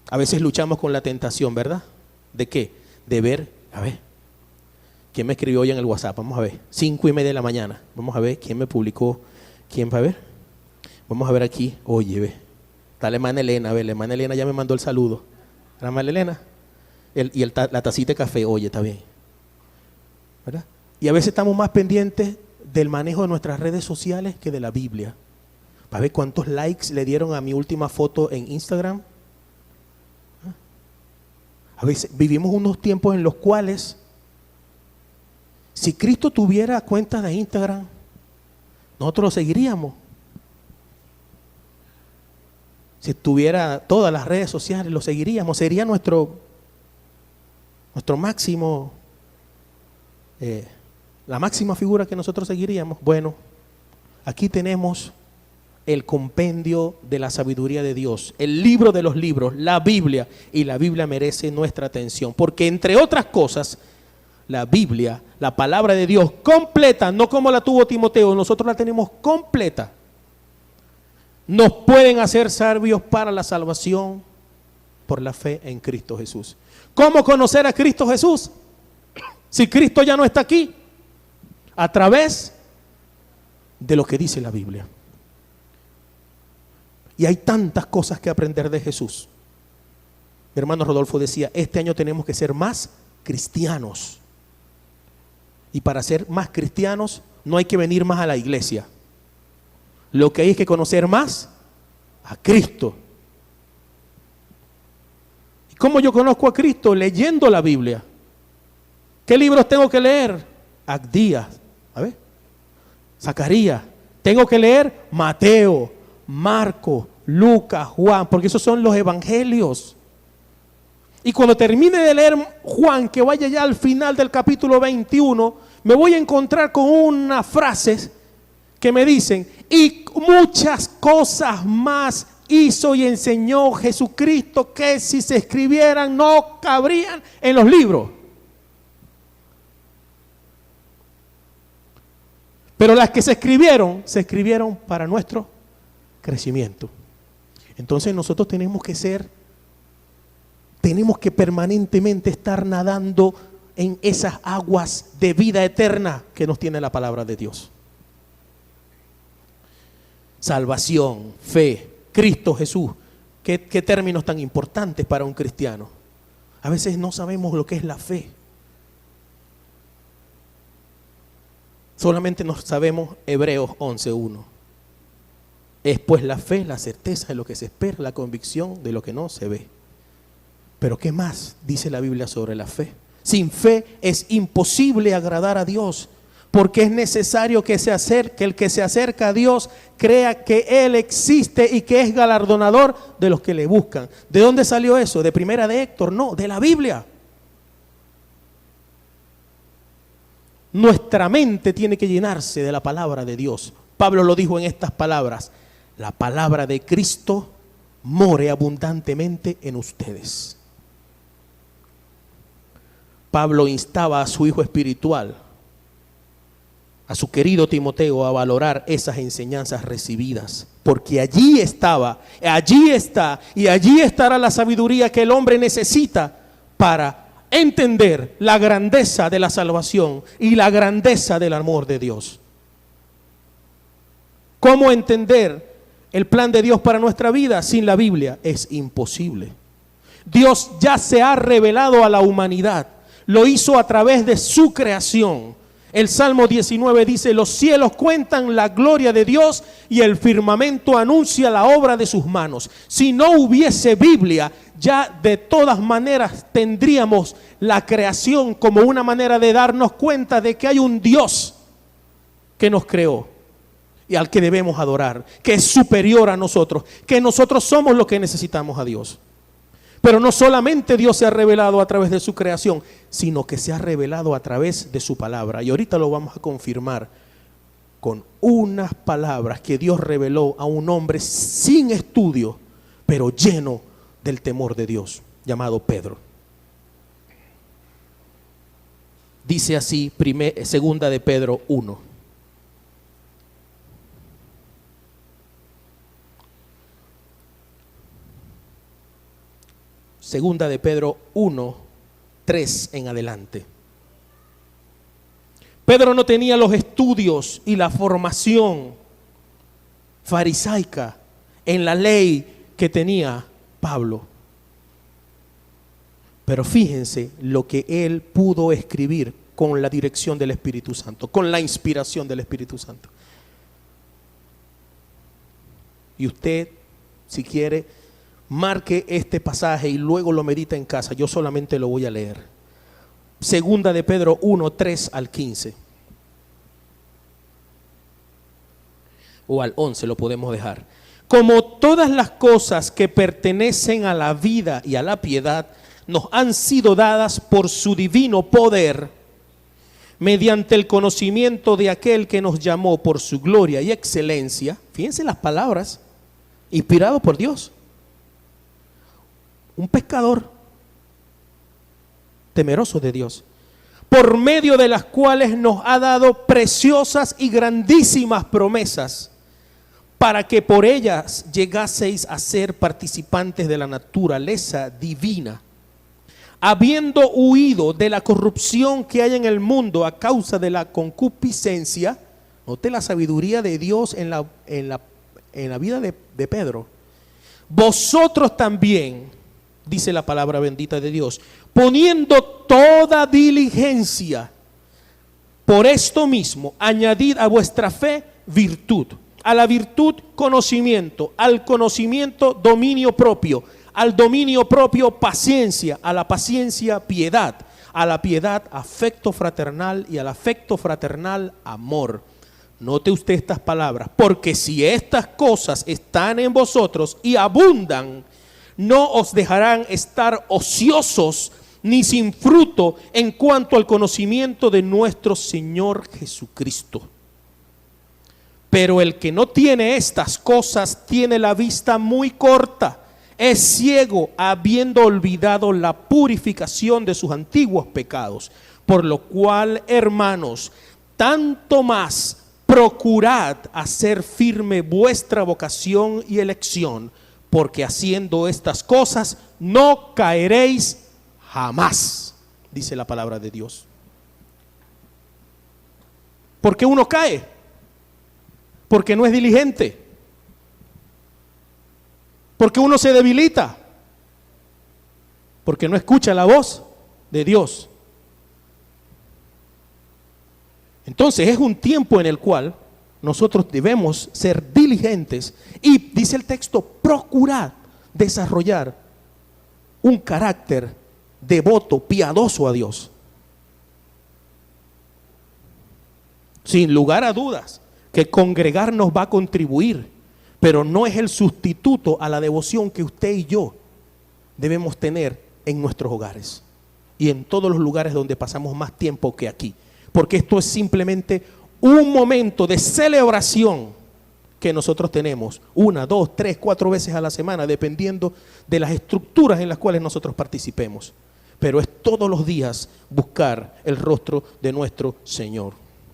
A veces luchamos con la tentación, ¿verdad? ¿De qué? De ver, a ver, ¿quién me escribió hoy en el WhatsApp? Vamos a ver, 5:30 de la mañana. Vamos a ver quién me publicó, quién va a ver. Vamos a ver aquí, oye, ve. Está la hermana Elena, a ver, la hermana Elena ya me mandó el saludo. La hermana Elena, la tacita de café, oye, está bien. ¿Verdad? Y a veces estamos más pendientes del manejo de nuestras redes sociales que de la Biblia. Para ver cuántos likes le dieron a mi última foto en Instagram. A veces vivimos unos tiempos en los cuales, si Cristo tuviera cuentas de Instagram, nosotros lo seguiríamos. Si tuviera todas las redes sociales, lo seguiríamos. Sería nuestro máximo, la máxima figura que nosotros seguiríamos. Bueno, aquí tenemos el compendio de la sabiduría de Dios, el libro de los libros, la Biblia, y la Biblia merece nuestra atención, porque entre otras cosas, la Biblia, la palabra de Dios completa, no como la tuvo Timoteo, nosotros la tenemos completa, nos pueden hacer sabios para la salvación por la fe en Cristo Jesús. ¿Cómo conocer a Cristo Jesús? Si Cristo ya no está aquí, a través de lo que dice la Biblia. Y hay tantas cosas que aprender de Jesús. Mi hermano Rodolfo decía, este año tenemos que ser más cristianos. Y para ser más cristianos no hay que venir más a la iglesia. Lo que hay es que conocer más a Cristo. ¿Y cómo yo conozco a Cristo? Leyendo la Biblia. ¿Qué libros tengo que leer? Abdías, a ver, Zacarías. Tengo que leer Mateo, Marco, Lucas, Juan, porque esos son los evangelios. Y cuando termine de leer Juan, que vaya ya al final del capítulo 21, me voy a encontrar con unas frases que me dicen, y muchas cosas más hizo y enseñó Jesucristo que si se escribieran no cabrían en los libros. Pero las que se escribieron para nuestro crecimiento. Entonces nosotros tenemos que ser tenemos que permanentemente estar nadando en esas aguas de vida eterna que nos tiene la palabra de Dios. Salvación, fe, Cristo Jesús. ¿Qué términos tan importantes para un cristiano? A veces no sabemos lo que es la fe. Solamente nos sabemos Hebreos 11:1. Es pues la fe, la certeza de lo que se espera, la convicción de lo que no se ve. Pero ¿qué más dice la Biblia sobre la fe? Sin fe es imposible agradar a Dios, porque es necesario que el que se acerca a Dios crea que Él existe y que es galardonador de los que le buscan. ¿De dónde salió eso? ¿De Primera de Héctor? No, de la Biblia. Nuestra mente tiene que llenarse de la palabra de Dios. Pablo lo dijo en estas palabras: la palabra de Cristo more abundantemente en ustedes. Pablo instaba a su hijo espiritual, a su querido Timoteo, a valorar esas enseñanzas recibidas, porque allí está y allí estará la sabiduría que el hombre necesita para entender la grandeza de la salvación y la grandeza del amor de Dios. ¿Cómo entender el plan de Dios para nuestra vida? Sin la Biblia es imposible. Dios ya se ha revelado a la humanidad. Lo hizo a través de su creación. El Salmo 19 dice: los cielos cuentan la gloria de Dios y el firmamento anuncia la obra de sus manos. Si no hubiese Biblia, ya de todas maneras tendríamos la creación como una manera de darnos cuenta de que hay un Dios que nos creó y al que debemos adorar, que es superior a nosotros, que nosotros somos los que necesitamos a Dios. Pero no solamente Dios se ha revelado a través de su creación, sino que se ha revelado a través de su palabra. Y ahorita lo vamos a confirmar con unas palabras que Dios reveló a un hombre sin estudio, pero lleno del temor de Dios, llamado Pedro. Dice así, segunda de Pedro 1. Segunda de Pedro 1, 3 en adelante. Pedro no tenía los estudios y la formación farisaica en la ley que tenía Pablo. Pero fíjense lo que él pudo escribir con la dirección del Espíritu Santo, con la inspiración del Espíritu Santo. Y usted, si quiere, marque este pasaje y luego lo medita en casa. Yo solamente lo voy a leer. Segunda de Pedro 1, 3 al 15. O al 11 lo podemos dejar. Como todas las cosas que pertenecen a la vida y a la piedad nos han sido dadas por su divino poder, mediante el conocimiento de aquel que nos llamó por su gloria y excelencia. Fíjense las palabras, inspirado por Dios. Un pescador temeroso de Dios, por medio de las cuales nos ha dado preciosas y grandísimas promesas, para que por ellas llegaseis a ser participantes de la naturaleza divina, habiendo huido de la corrupción que hay en el mundo a causa de la concupiscencia. Note la sabiduría de Dios en la vida de Pedro. Vosotros también, dice la palabra bendita de Dios, poniendo toda diligencia, por esto mismo añadid a vuestra fe virtud, a la virtud conocimiento, al conocimiento dominio propio, al dominio propio paciencia, a la paciencia piedad, a la piedad afecto fraternal y al afecto fraternal amor. Note usted estas palabras: porque si estas cosas están en vosotros y abundan, no os dejarán estar ociosos ni sin fruto en cuanto al conocimiento de nuestro Señor Jesucristo. Pero el que no tiene estas cosas tiene la vista muy corta, es ciego, habiendo olvidado la purificación de sus antiguos pecados. Por lo cual, hermanos, tanto más procurad hacer firme vuestra vocación y elección, porque haciendo estas cosas no caeréis jamás, dice la palabra de Dios. ¿Por qué uno cae? Porque no es diligente. Porque uno se debilita. Porque no escucha la voz de Dios. Entonces es un tiempo en el cual nosotros debemos ser diligentes y, dice el texto, procurar desarrollar un carácter devoto, piadoso a Dios. Sin lugar a dudas que congregarnos va a contribuir, pero no es el sustituto a la devoción que usted y yo debemos tener en nuestros hogares y en todos los lugares donde pasamos más tiempo que aquí. Porque esto es simplemente un momento de celebración que nosotros tenemos 1, 2, 3, 4 veces a la semana, dependiendo de las estructuras en las cuales nosotros participemos. Pero es todos los días buscar el rostro de nuestro Señor.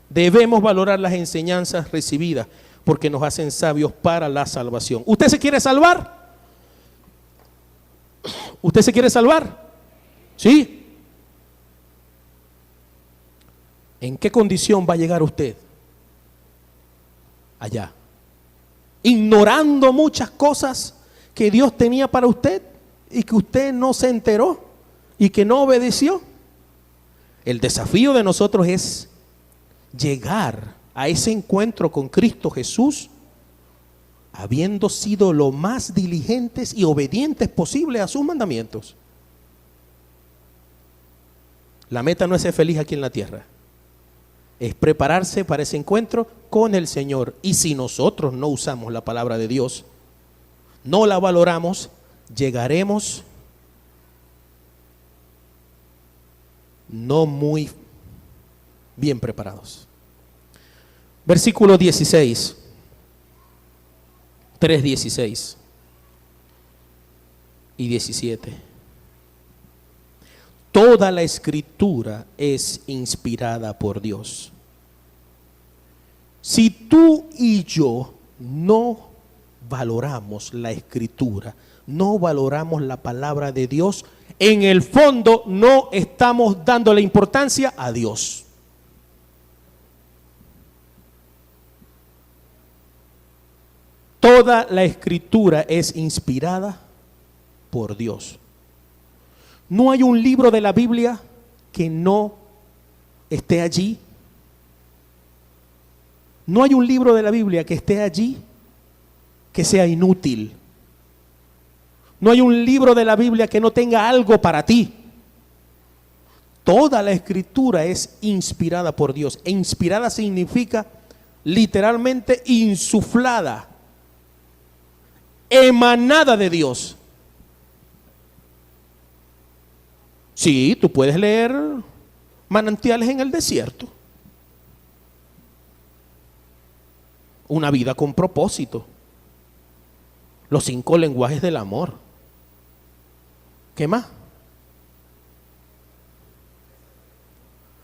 Debemos valorar las enseñanzas recibidas porque nos hacen sabios para la salvación. ¿Usted se quiere salvar? ¿Usted se quiere salvar? ¿Sí? ¿En qué condición va a llegar usted allá? Ignorando muchas cosas que Dios tenía para usted y que usted no se enteró y que no obedeció. El desafío de nosotros es llegar a ese encuentro con Cristo Jesús habiendo sido lo más diligentes y obedientes posible a sus mandamientos. La meta no es ser feliz aquí en la tierra, es prepararse para ese encuentro con el Señor. Y si nosotros no usamos la palabra de Dios, no la valoramos, llegaremos no muy bien preparados. Versículo 16, 3:16 y 17. Toda la escritura es inspirada por Dios. Si tú y yo no valoramos la escritura, no valoramos la palabra de Dios, en el fondo no estamos dando la importancia a Dios. Toda la escritura es inspirada por Dios. No hay un libro de la Biblia que no esté allí. No hay un libro de la Biblia que esté allí que sea inútil. No hay un libro de la Biblia que no tenga algo para ti. Toda la escritura es inspirada por Dios. E inspirada significa literalmente insuflada, emanada de Dios. Sí, tú puedes leer manantiales en el desierto. Una vida con propósito. Los 5 lenguajes del amor. ¿Qué más?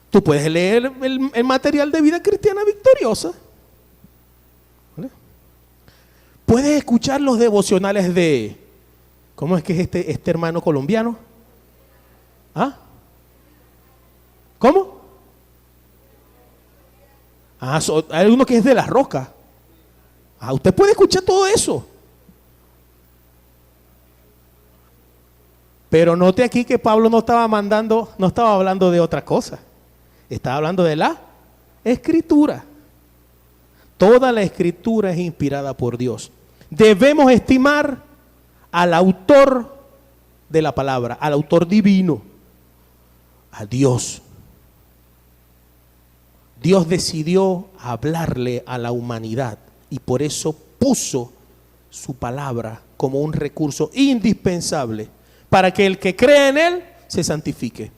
Tú puedes leer el material de vida cristiana victoriosa. ¿Vale? Puedes escuchar los devocionales de, ¿cómo es que es este hermano colombiano? ¿Ah? ¿Cómo? Hay uno que es de La Roca. Usted puede escuchar todo eso. Pero note aquí que Pablo no estaba hablando de otra cosa. Estaba hablando de la escritura. Toda la escritura es inspirada por Dios. Debemos estimar al autor de la palabra, al autor divino, a Dios. Dios decidió hablarle a la humanidad y por eso puso su palabra como un recurso indispensable para que el que cree en Él se santifique.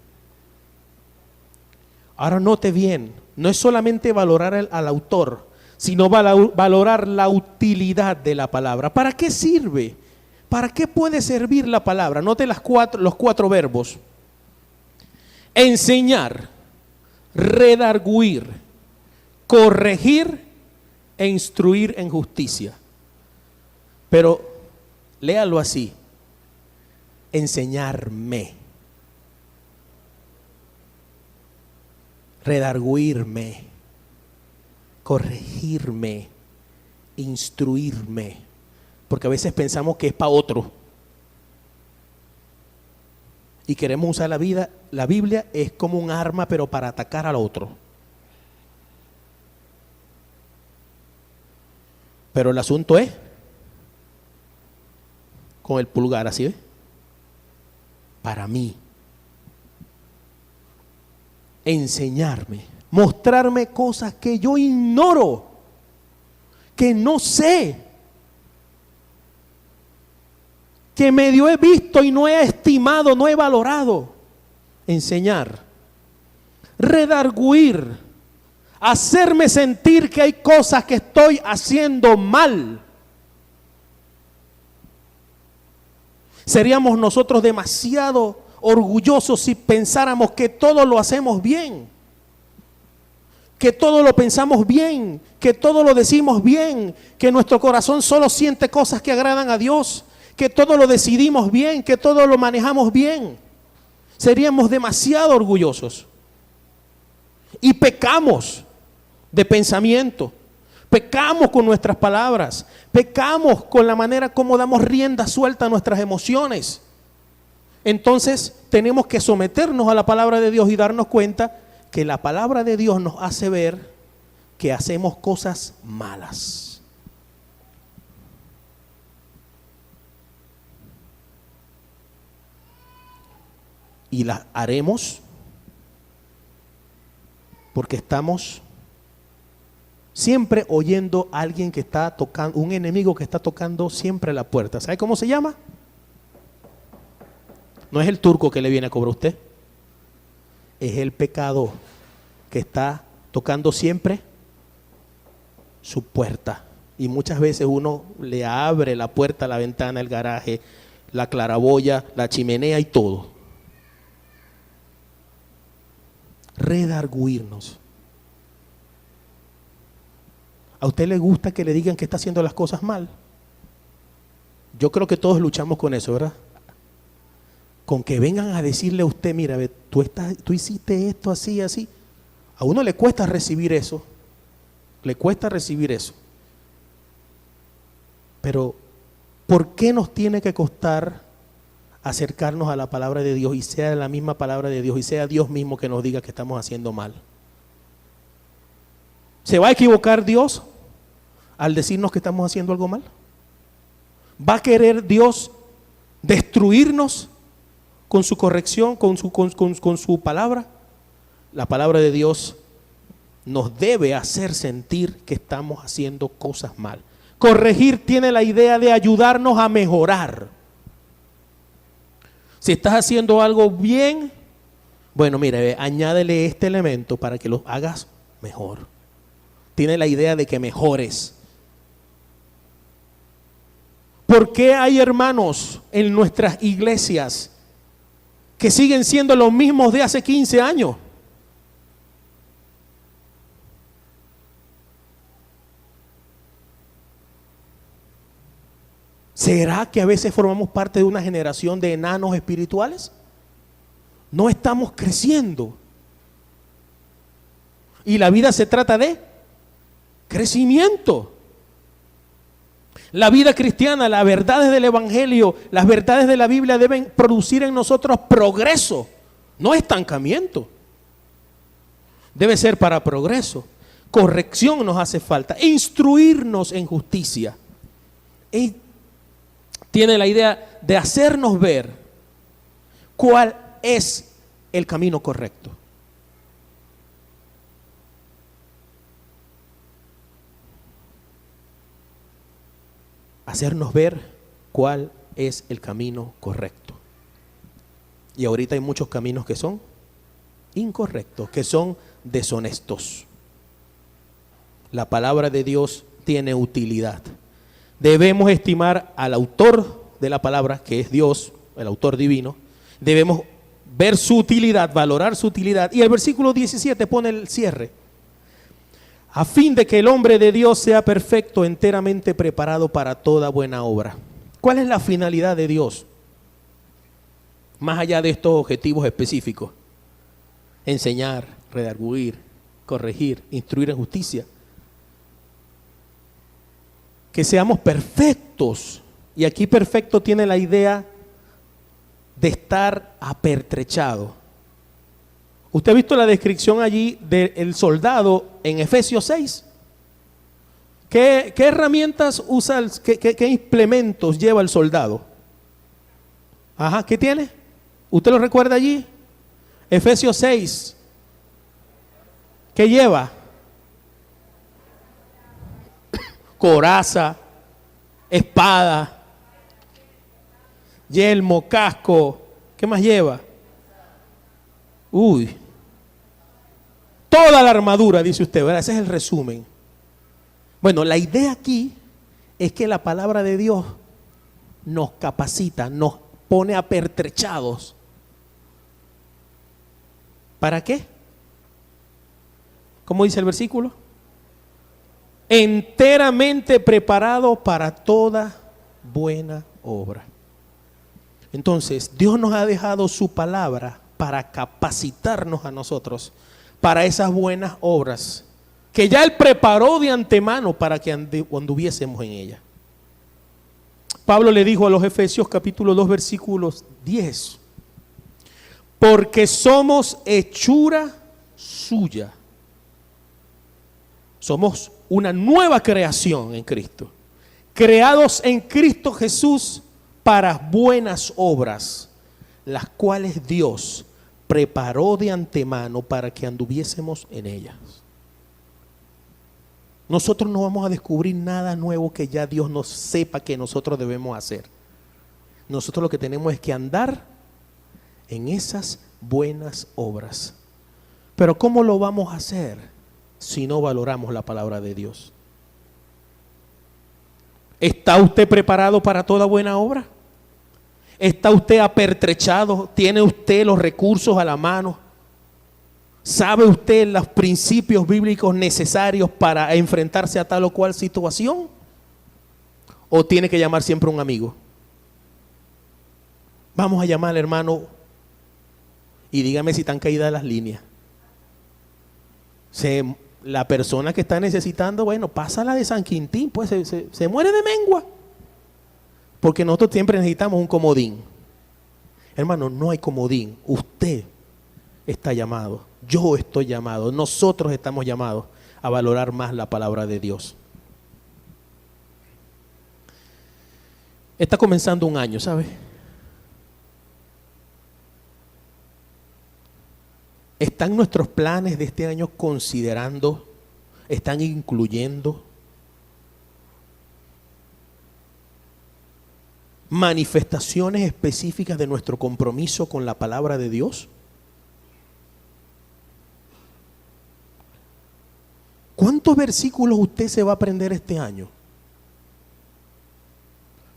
Ahora note bien, no es solamente valorar al autor, sino valorar la utilidad de la palabra. ¿Para qué sirve? ¿Para qué puede servir la palabra? Note los 4 verbos. Enseñar, redarguir, corregir e instruir en justicia. Pero Léalo así. Enseñarme. Redarguirme. Corregirme. Instruirme. Porque a veces pensamos que es para otro. Y queremos usar la Biblia es como un arma, pero para atacar al otro. Pero el asunto es con el pulgar, ¿así ves? Para mí. Enseñarme, mostrarme cosas que yo ignoro, que no sé, que medio he visto y no he estimado, no he valorado. Enseñar, redarguir, hacerme sentir que hay cosas que estoy haciendo mal. Seríamos nosotros demasiado orgullosos si pensáramos que todo lo hacemos bien, que todo lo pensamos bien, que todo lo decimos bien, que nuestro corazón solo siente cosas que agradan a Dios, que todo lo decidimos bien, que todo lo manejamos bien. Seríamos demasiado orgullosos y pecamos de pensamiento, pecamos con nuestras palabras, pecamos con la manera como damos rienda suelta a nuestras emociones. Entonces tenemos que someternos a la palabra de Dios y darnos cuenta que la palabra de Dios nos hace ver que hacemos cosas malas. Y las haremos porque estamos siempre oyendo a alguien que está tocando, un enemigo que está tocando siempre la puerta. ¿Sabe cómo se llama? No es el turco que le viene a cobrar a usted. Es el pecado que está tocando siempre su puerta. Y muchas veces uno le abre la puerta, la ventana, el garaje, la claraboya, la chimenea y todo. Redarguirnos. ¿A usted le gusta que le digan que está haciendo las cosas mal? Yo creo que todos luchamos con eso, ¿verdad? Con que vengan a decirle a usted, mira, tú hiciste esto así, así. A uno le cuesta recibir eso. Le cuesta recibir eso. Pero, ¿por qué nos tiene que costar acercarnos a la palabra de Dios y sea la misma palabra de Dios y sea Dios mismo que nos diga que estamos haciendo mal? ¿Se va a equivocar Dios al decirnos que estamos haciendo algo mal? ¿Va a querer Dios destruirnos con su corrección, con su palabra? La palabra de Dios nos debe hacer sentir que estamos haciendo cosas mal. Corregir tiene la idea de ayudarnos a mejorar. Si estás haciendo algo bien, bueno, mire, añádele este elemento para que lo hagas mejor. Tiene la idea de que mejores. ¿Por qué hay hermanos en nuestras iglesias que siguen siendo los mismos de hace 15 años? ¿Será que a veces formamos parte de una generación de enanos espirituales? No estamos creciendo. Y la vida se trata de crecimiento. La vida cristiana, las verdades del Evangelio, las verdades de la Biblia deben producir en nosotros progreso, no estancamiento. Debe ser para progreso. Corrección nos hace falta. Instruirnos en justicia. Y tiene la idea de hacernos ver cuál es el camino correcto. Hacernos ver cuál es el camino correcto. Y ahorita hay muchos caminos que son incorrectos, que son deshonestos. La palabra de Dios tiene utilidad. Debemos estimar al autor de la palabra, que es Dios, el autor divino. Debemos ver su utilidad, valorar su utilidad. Y el versículo 17 pone el cierre. A fin de que el hombre de Dios sea perfecto, enteramente preparado para toda buena obra. ¿Cuál es la finalidad de Dios? Más allá de estos objetivos específicos. Enseñar, redarguir, corregir, instruir en justicia. Que seamos perfectos. Y aquí perfecto tiene la idea de estar apertrechado. ¿Usted ha visto la descripción allí del soldado en Efesios 6? ¿Qué herramientas usa, qué implementos lleva el soldado? Ajá, ¿qué tiene? ¿Usted lo recuerda allí? Efesios 6. ¿Qué lleva? Coraza, espada, yelmo, casco. ¿Qué más lleva? Uy. Toda la armadura, dice usted, ¿verdad? Ese es el resumen. Bueno, la idea aquí es que la palabra de Dios nos capacita, nos pone apertrechados. ¿Para qué? ¿Cómo dice el versículo? Enteramente preparado para toda buena obra. Entonces, Dios nos ha dejado su palabra para capacitarnos a nosotros para esas buenas obras que ya Él preparó de antemano para que anduviésemos en ella. Pablo le dijo a los Efesios capítulo 2 versículos 10: porque somos hechura suya. Somos una nueva creación en Cristo, creados en Cristo Jesús para buenas obras, las cuales Dios preparó de antemano para que anduviésemos en ellas. Nosotros no vamos a descubrir nada nuevo que ya Dios nos sepa que nosotros debemos hacer. Nosotros lo que tenemos es que andar en esas buenas obras. Pero ¿cómo lo vamos a hacer si no valoramos la palabra de Dios? ¿Está usted preparado para toda buena obra? ¿Está usted apertrechado? ¿Tiene usted los recursos a la mano? ¿Sabe usted los principios bíblicos necesarios para enfrentarse a tal o cual situación? ¿O tiene que llamar siempre a un amigo? Vamos a llamar al hermano y dígame si están caídas las líneas. La persona que está necesitando, bueno, pásala de San Quintín, pues se muere de mengua. Porque nosotros siempre necesitamos un comodín. Hermano, no hay comodín. Usted está llamado. Yo estoy llamado. Nosotros estamos llamados a valorar más la palabra de Dios. Está comenzando un año, ¿sabe? ¿Están nuestros planes de este año considerando, están incluyendo manifestaciones específicas de nuestro compromiso con la palabra de Dios? ¿Cuántos versículos usted se va a aprender este año?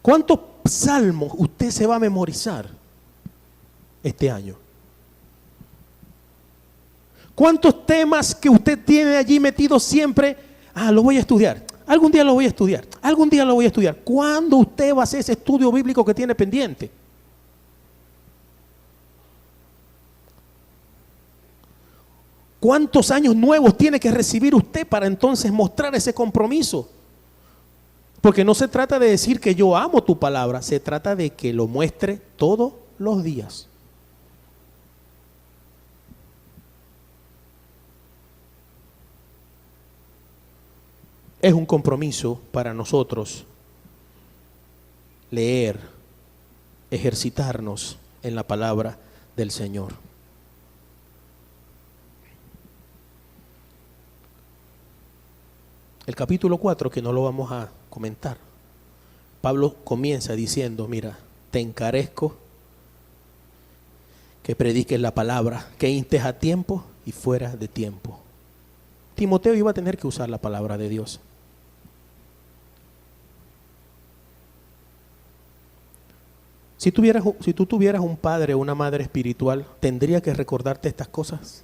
¿Cuántos salmos usted se va a memorizar este año? ¿Cuántos temas que usted tiene allí metidos siempre? Lo voy a estudiar. Algún día lo voy a estudiar. Algún día lo voy a estudiar. ¿Cuándo usted va a hacer ese estudio bíblico que tiene pendiente? ¿Cuántos años nuevos tiene que recibir usted para entonces mostrar ese compromiso? Porque no se trata de decir que yo amo tu palabra, se trata de que lo muestre todos los días. Es un compromiso para nosotros leer, ejercitarnos en la palabra del Señor. El capítulo 4, que no lo vamos a comentar, Pablo comienza diciendo: mira, te encarezco que prediques la palabra, que instes a tiempo y fuera de tiempo. Timoteo iba a tener que usar la palabra de Dios. Si tú tuvieras un padre o una madre espiritual, ¿tendría que recordarte estas cosas?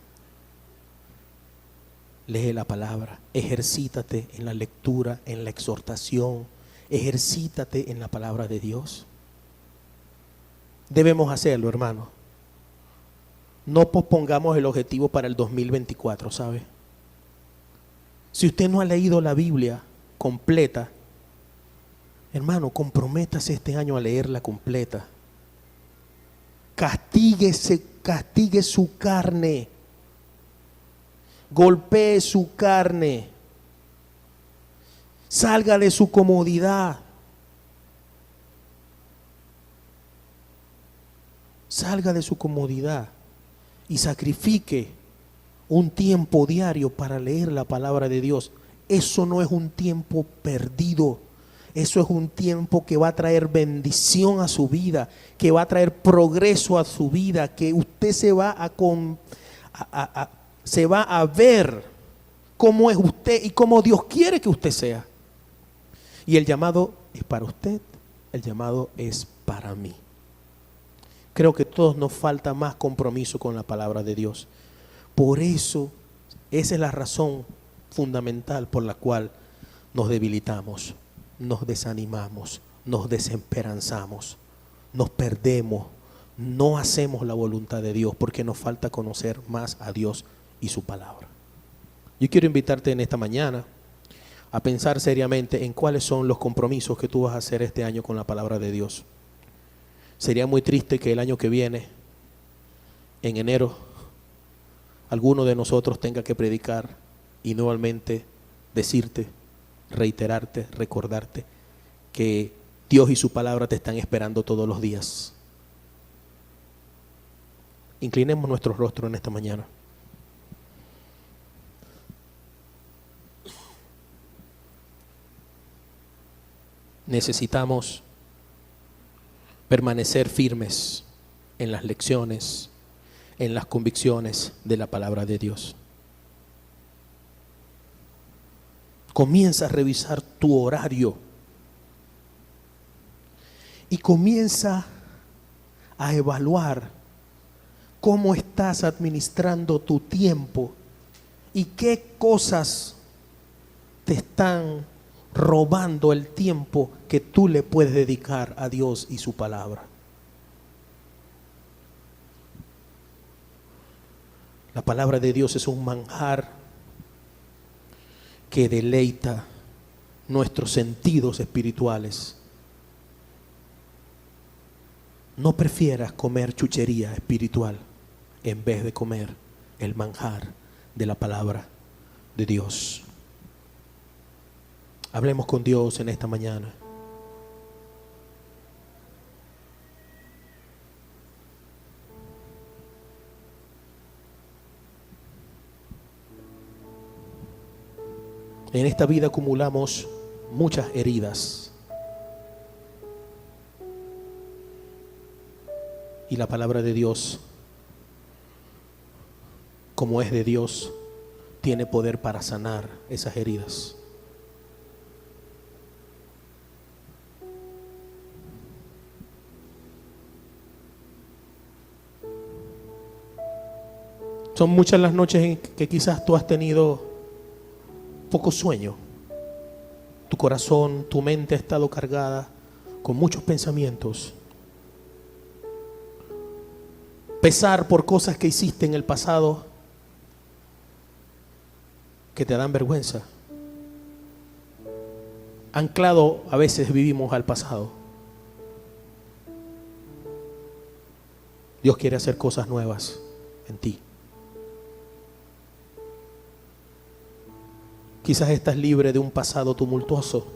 Lee la palabra, ejercítate en la lectura, en la exhortación, Ejercítate en la palabra de Dios. Debemos hacerlo, hermano. No pospongamos el objetivo para el 2024, ¿sabe? Si usted no ha leído la Biblia completa, hermano, comprométase este año a leerla completa. Castigue su carne. Golpee su carne. Salga de su comodidad. Salga de su comodidad y sacrifique un tiempo diario para leer la palabra de Dios. Eso no es un tiempo perdido. Eso es un tiempo que va a traer bendición a su vida, que va a traer progreso a su vida, que usted se va a ver cómo es usted y cómo Dios quiere que usted sea. Y el llamado es para usted, el llamado es para mí. Creo que a todos nos falta más compromiso con la palabra de Dios. Por eso, esa es la razón fundamental por la cual nos debilitamos, nos desanimamos, nos desesperanzamos, nos perdemos, no hacemos la voluntad de Dios porque nos falta conocer más a Dios y su palabra. Yo quiero invitarte en esta mañana a pensar seriamente en cuáles son los compromisos que tú vas a hacer este año con la palabra de Dios. Sería muy triste que el año que viene, en enero, alguno de nosotros tenga que predicar y nuevamente decirte, reiterarte, recordarte que Dios y su palabra te están esperando todos los días. Inclinemos nuestro rostro en esta mañana. Necesitamos permanecer firmes en las lecciones, en las convicciones de la palabra de Dios. Comienza a revisar tu horario y comienza a evaluar cómo estás administrando tu tiempo y qué cosas te están robando el tiempo que tú le puedes dedicar a Dios y su palabra. La palabra de Dios es un manjar que deleita nuestros sentidos espirituales. No prefieras comer chuchería espiritual en vez de comer el manjar de la palabra de Dios. Hablemos con Dios en esta mañana. En esta vida acumulamos muchas heridas. Y la palabra de Dios, como es de Dios, tiene poder para sanar esas heridas. Son muchas las noches en que quizás tú has tenido poco sueño. Tu corazón, tu mente ha estado cargada con muchos pensamientos. Pesar por cosas que hiciste en el pasado que te dan vergüenza. Anclado a veces vivimos al pasado. Dios quiere hacer cosas nuevas en ti. Quizás estás libre de un pasado tumultuoso,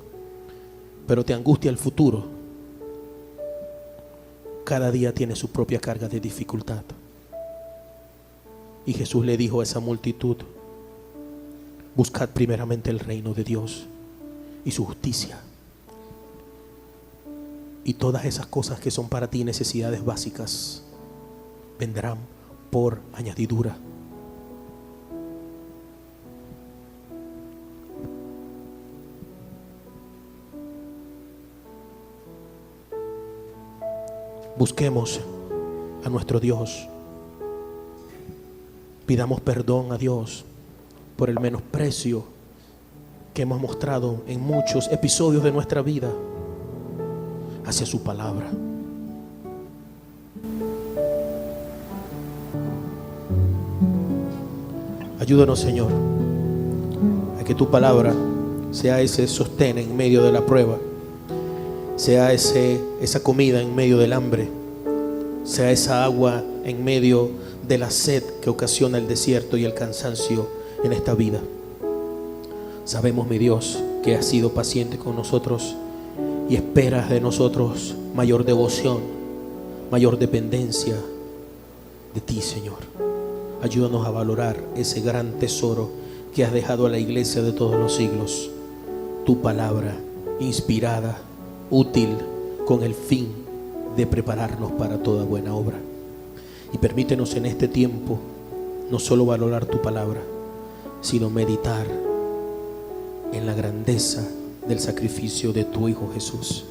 pero te angustia el futuro. Cada día tiene su propia carga de dificultad. Y Jesús le dijo a esa multitud: buscad primeramente el reino de Dios y su justicia. Y todas esas cosas que son para ti necesidades básicas vendrán por añadidura. Busquemos a nuestro Dios. Pidamos perdón a Dios por el menosprecio que hemos mostrado en muchos episodios de nuestra vida hacia su palabra. Ayúdanos, Señor, a que tu palabra sea ese sostén en medio de la prueba, sea esa comida en medio del hambre, sea esa agua en medio de la sed que ocasiona el desierto y el cansancio en esta vida. Sabemos, mi Dios, que has sido paciente con nosotros y esperas de nosotros mayor devoción, mayor dependencia de ti, Señor. Ayúdanos a valorar ese gran tesoro que has dejado a la iglesia de todos los siglos, tu palabra inspirada, útil, con el fin de prepararnos para toda buena obra. Y permítenos en este tiempo no solo valorar tu palabra, sino meditar en la grandeza del sacrificio de tu Hijo Jesús,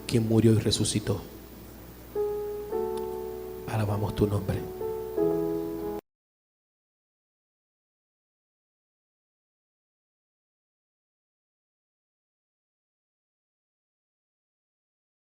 quien murió y resucitó. Alabamos tu nombre.